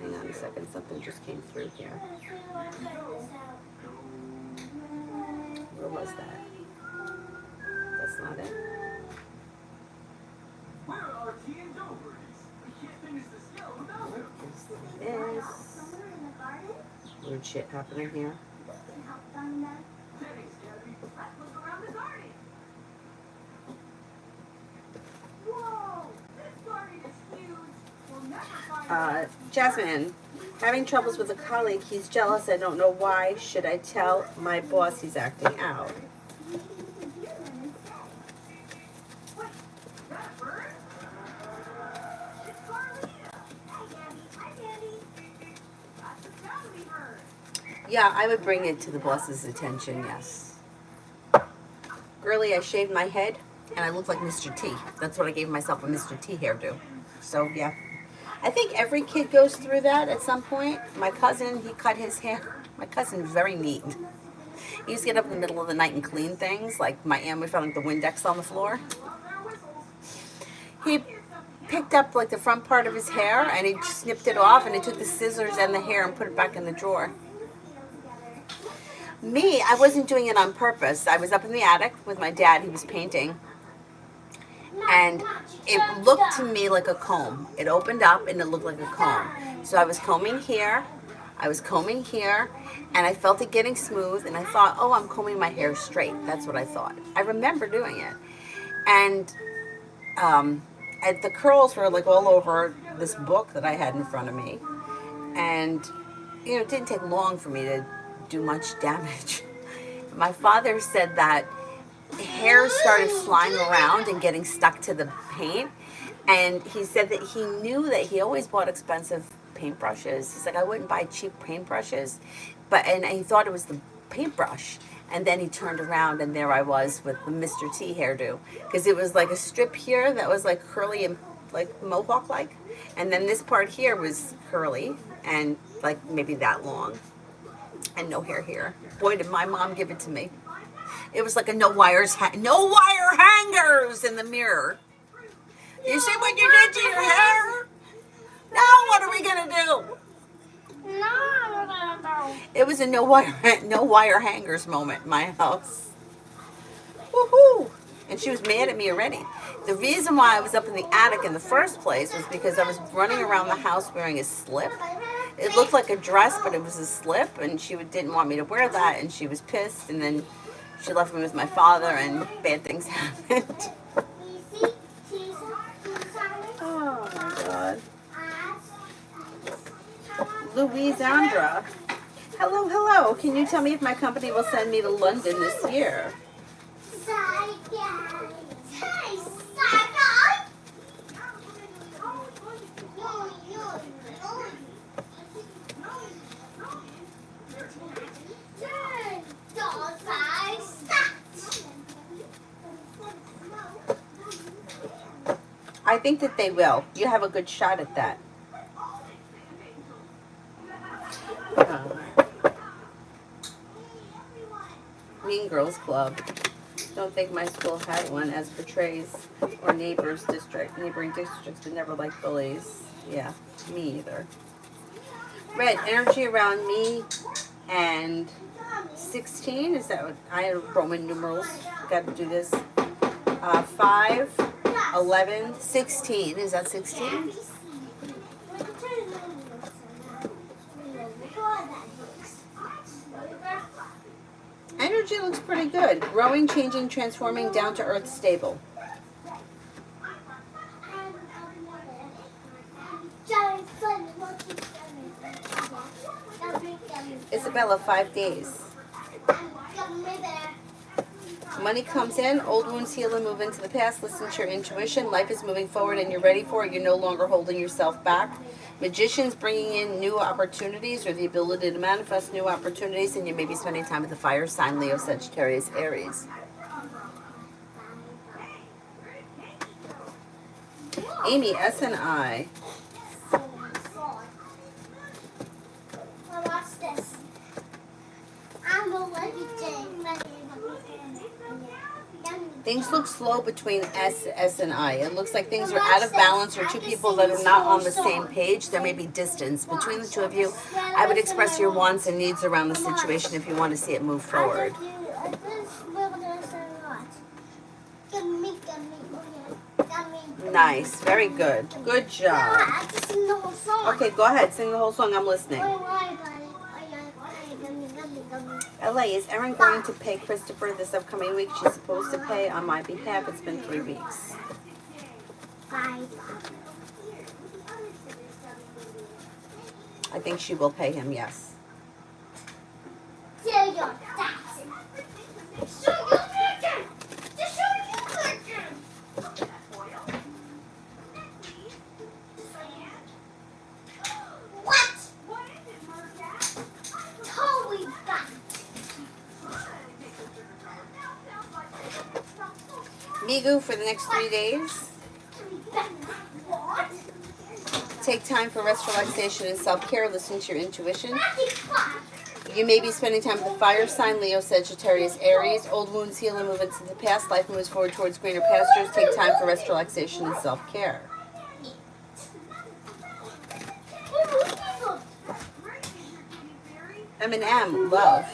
Hang on a second. Something just came through here. Where was that? That's not it. What is this? Weird shit happening here. Jasmine, having troubles with a colleague. He's jealous. I don't know why. Should I tell my boss he's acting out? Yeah, I would bring it to the boss's attention, yes. Girly, I shaved my head and I look like Mr. T. That's what I gave myself, a Mr. T hairdo. So, yeah. I think every kid goes through that at some point. My cousin, he cut his hair. My cousin's very neat. He used to get up in the middle of the night and clean things. Like my aunt, we found like the Windex on the floor. picked up like the front part of his hair and he snipped it off, and he took the scissors and the hair and put it back in the drawer. Me, I wasn't doing it on purpose. I was up in the attic with my dad. He was painting. And it looked to me like a comb. It opened up and it looked like a comb. So I was combing here. I was combing here. And I felt it getting smooth. And I thought, oh, I'm combing my hair straight. That's what I thought. I remember doing it. And the curls were like all over this book that I had in front of me. And, you know, it didn't take long for me to do much damage. My father said that hair started flying around and getting stuck to the paint, and he said that he knew that he always bought expensive paintbrushes. He's like, I wouldn't buy cheap paintbrushes, and he thought it was the paintbrush. And then he turned around and there I was with the Mr. T hairdo, because it was like a strip here that was like curly and like mohawk like, and then this part here was curly and like maybe that long, and no hair here. Boy, did my mom give it to me. It was like a no wire hangers in the mirror. You see what you did to your hair? Now what are we gonna do? No. It was a no wire hangers moment in my house. Woohoo! And she was mad at me already. The reason why I was up in the attic in the first place was because I was running around the house wearing a slip. It looked like a dress, but it was a slip, and she didn't want me to wear that, and she was pissed, and then she left me with my father, and bad things happened. Oh my God. Louisandra. Hello, hello. Can you tell me if my company will send me to London this year? I think that they will. You have a good shot at that. Mean Girls Club. Don't think my school had one, as portrays or neighboring districts, but never liked bullies. Yeah, me either. Red, energy around me and 16. Is that what I have Roman numerals? Got to do this. 5, 11, 16. Is that 16? Energy looks pretty good. Growing, changing, transforming, down to earth, stable. Isabella, 5 days. Money comes in, old wounds heal and move into the past. Listen to your intuition. Life is moving forward and you're ready for it. You're no longer holding yourself back. Magicians bringing in new opportunities or the ability to manifest new opportunities, and you may be spending time with the fire sign, Leo, Sagittarius, Aries. Amy, S and I. What's this? I'm a Things look slow between S and I. It looks like things are out of balance, or two people that are not on the same page. There may be distance between the two of you. I would express your wants and needs around the situation if you want to see it move forward. Nice. Very good. Good job. Okay, go ahead. Sing the whole song. I'm listening. LA, is Erin going to pay Christopher this upcoming week? She's supposed to pay on my behalf. It's been 3 weeks. I think she will pay him, yes. Migu, for the next 3 days, take time for rest, relaxation, and self-care. Listen to your intuition. You may be spending time with the fire sign, Leo, Sagittarius, Aries. Old wounds heal and move into the past. Life moves forward towards greener pastures. Take time for rest, relaxation, and self-care. M&M, love.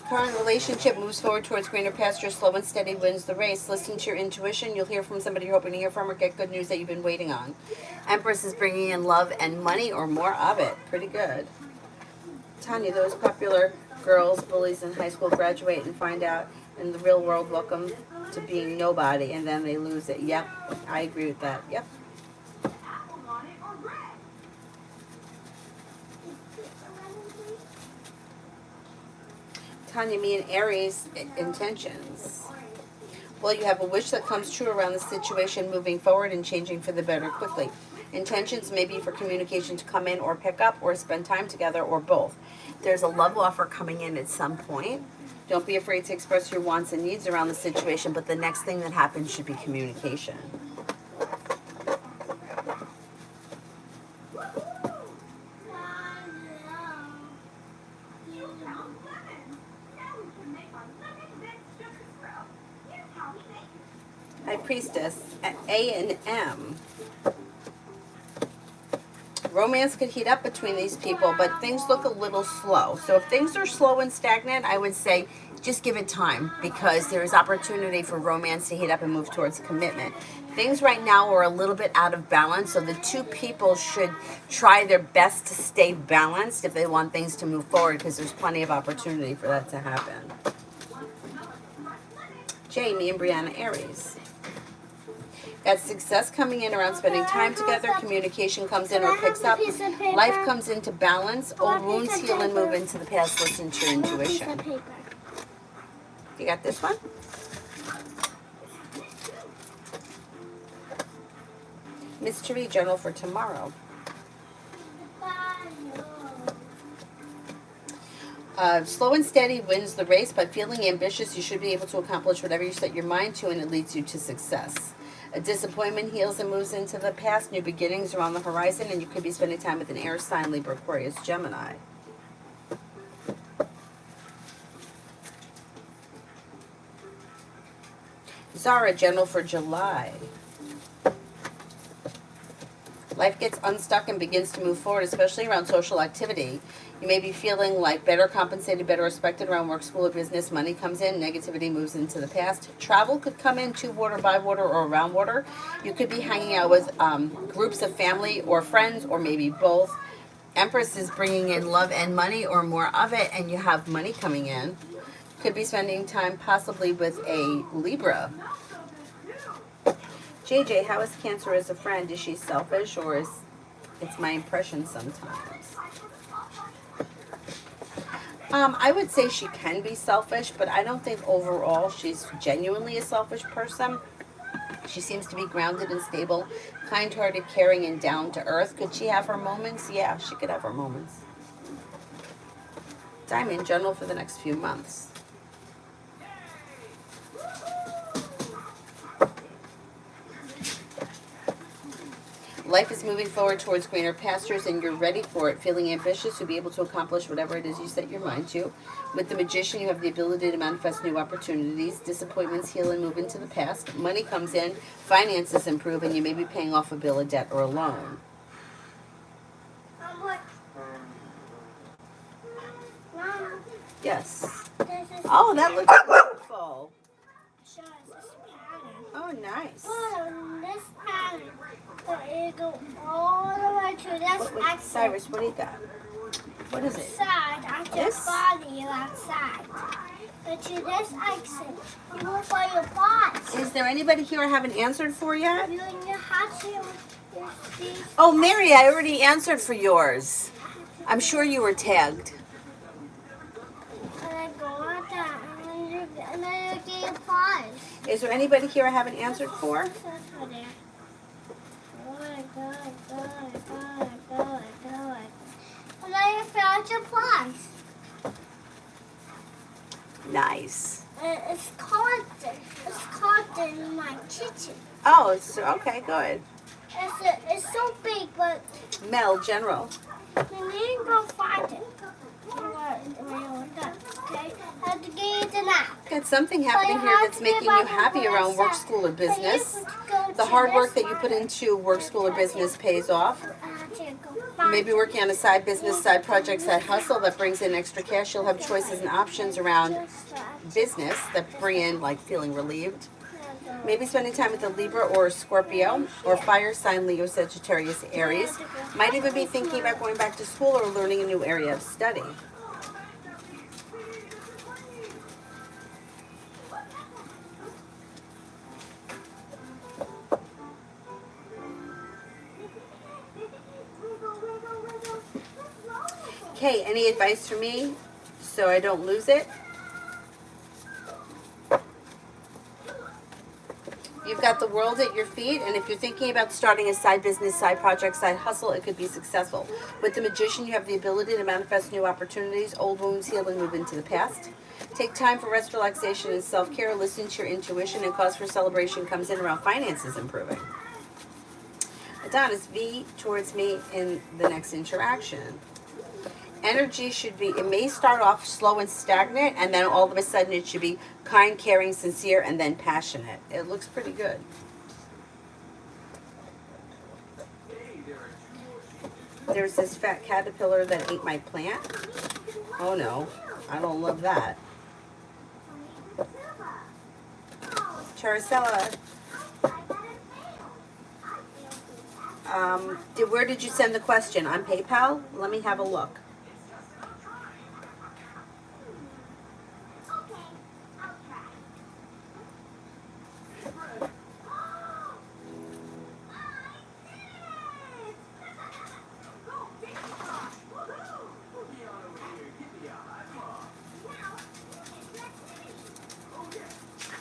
Current relationship moves forward towards greener pastures. Slow and steady wins the race. Listen to your intuition. You'll hear from somebody you're hoping to hear from or get good news that you've been waiting on. Empress is bringing in love and money or more of it. Pretty good. Tanya, those popular girls, bullies in high school graduate and find out in the real world, welcome to being nobody, and then they lose it. Yep, I agree with that. Yep. Tanya, me and Aries, intentions. Well, you have a wish that comes true around the situation, moving forward and changing for the better quickly. Intentions may be for communication to come in or pick up or spend time together or both. There's a love offer coming in at some point. Don't be afraid to express your wants and needs around the situation, but the next thing that happens should be communication. High Priestess, A and M. Romance could heat up between these people, but things look a little slow. So if things are slow and stagnant, I would say just give it time, because there is opportunity for romance to heat up and move towards commitment. Things right now are a little bit out of balance, so the two people should try their best to stay balanced if they want things to move forward, because there's plenty of opportunity for that to happen. Jamie and Brianna, Aries. Got success coming in around spending time together. Communication comes in or picks up. Life comes into balance. Old wounds heal and move into the past. Listen to your intuition. You got this one? Mystery journal for tomorrow. Slow and steady wins the race. By feeling ambitious, you should be able to accomplish whatever you set your mind to, and it leads you to success. A disappointment heals and moves into the past. New beginnings are on the horizon, and you could be spending time with an air sign, Libra, Aquarius, Gemini. Zara, general for July. Life gets unstuck and begins to move forward, especially around social activity. You may be feeling like better compensated, better respected around work, school, or business. Money comes in, negativity moves into the past. Travel could come in to water, by water, or around water. You could be hanging out with groups of family or friends, or maybe both. Empress is bringing in love and money or more of it, and you have money coming in. Could be spending time possibly with a Libra. JJ, how is Cancer as a friend? Is she selfish, or is it's my impression sometimes? I would say she can be selfish, but I don't think overall she's genuinely a selfish person. She seems to be grounded and stable, kind-hearted, caring, and down to earth. Could she have her moments? Yeah, she could have her moments. Diamond, general for the next few months. Life is moving forward towards greener pastures, and you're ready for it. Feeling ambitious, you'll be able to accomplish whatever it is you set your mind to. With the Magician, you have the ability to manifest new opportunities. Disappointments heal and move into the past. Money comes in, finances improve, and you may be paying off a bill, a debt, or a loan. Yes. Oh, that looks beautiful. Oh, nice. This pattern, so it go all the way to this Wait, Cyrus, what do you got? What is it? side, after your This? body outside. But to this exit, you move by your butt. Is there anybody here I haven't answered for yet? You have to, you see, Oh, Mary, I already answered for yours. I'm sure you were tagged. and then go like that, and then you get your paws. Is there anybody here I haven't answered for? That's over there. Go. And then you found your prize. Nice. It's caught in my kitchen. Oh, it's okay, good. It's so big, but Mel, general. we need to go find it. Okay? I have to get it now. Got something happening here that's making you happy around work, school, or business. The hard work that you put into work, school, or business pays off. I have to go You may be working on a side business, side project, side hustle that brings in extra cash. You'll have choices and options around business that bring in like feeling relieved. Maybe spending time with a Libra or a Scorpio or fire sign Leo, Sagittarius, Aries. Might even be thinking about going back to school or learning a new area of study. Okay, any advice for me so I don't lose it? You've got the world at your feet, and if you're thinking about starting a side business, side project, side hustle, it could be successful. With the Magician, you have the ability to manifest new opportunities, old wounds heal and move into the past. Take time for rest, relaxation, and self-care. Listen to your intuition, and cause for celebration comes in around finances improving. Adonis, be towards me in the next interaction. Energy should be, it may start off slow and stagnant, and then all of a sudden it should be kind, caring, sincere, and then passionate. It looks pretty good. There's this fat caterpillar that ate my plant. Oh no, I don't love that. Charicella, where did you send the question? On PayPal? Let me have a look.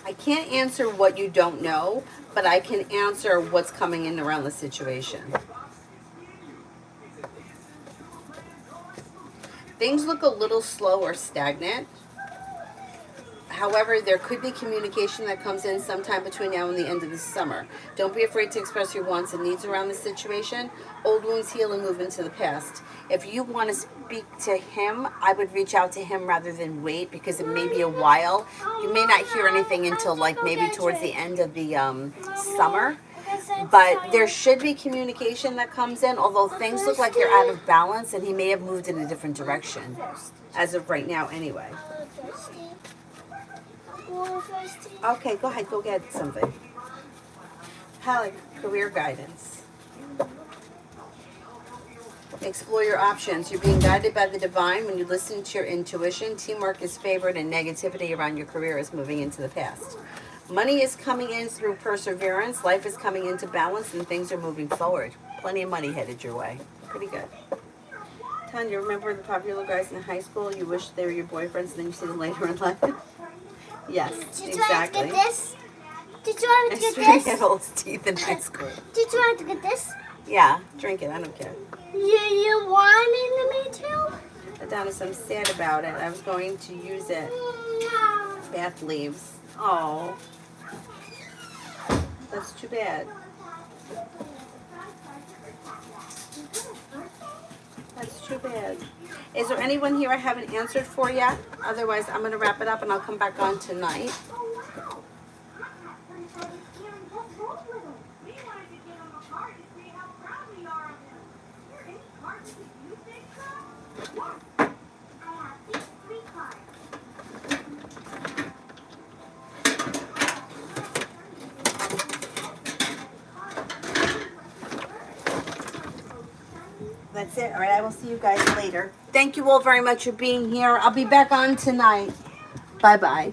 I can't answer what you don't know, but I can answer what's coming in around the situation. Things look a little slow or stagnant. However, there could be communication that comes in sometime between now and the end of the summer. Don't be afraid to express your wants and needs around the situation. Old wounds heal and move into the past. If you want to speak to him, I would reach out to him rather than wait, because it may be a while. You may not hear anything until like maybe towards the end of the summer. But there should be communication that comes in, although things look like you're out of balance and he may have moved in a different direction as of right now anyway. Okay, go ahead, go get something. Halleck, career guidance. Explore your options. You're being guided by the divine when you listen to your intuition. Teamwork is favored and negativity around your career is moving into the past. Money is coming in through perseverance. Life is coming into balance and things are moving forward. Plenty of money headed your way. Pretty good. Tanya, remember the popular guys in high school? You wish they were your boyfriends and then you see them later in life? Yes, Did exactly. you want to get this? Did you want to get Straight this? had all his teeth in high school. Did you want to get this? Yeah, drink it. I don't care. You wanted me to? Adonis, I'm sad about it. I was going to use it. Bath leaves. Oh, that's too bad. That's too bad. Is there anyone here I haven't answered for yet? Otherwise, I'm going to wrap it up and I'll come back on tonight. That's it. All right, I will see you guys later. Thank you all very much for being here. I'll be back on tonight. Bye-bye.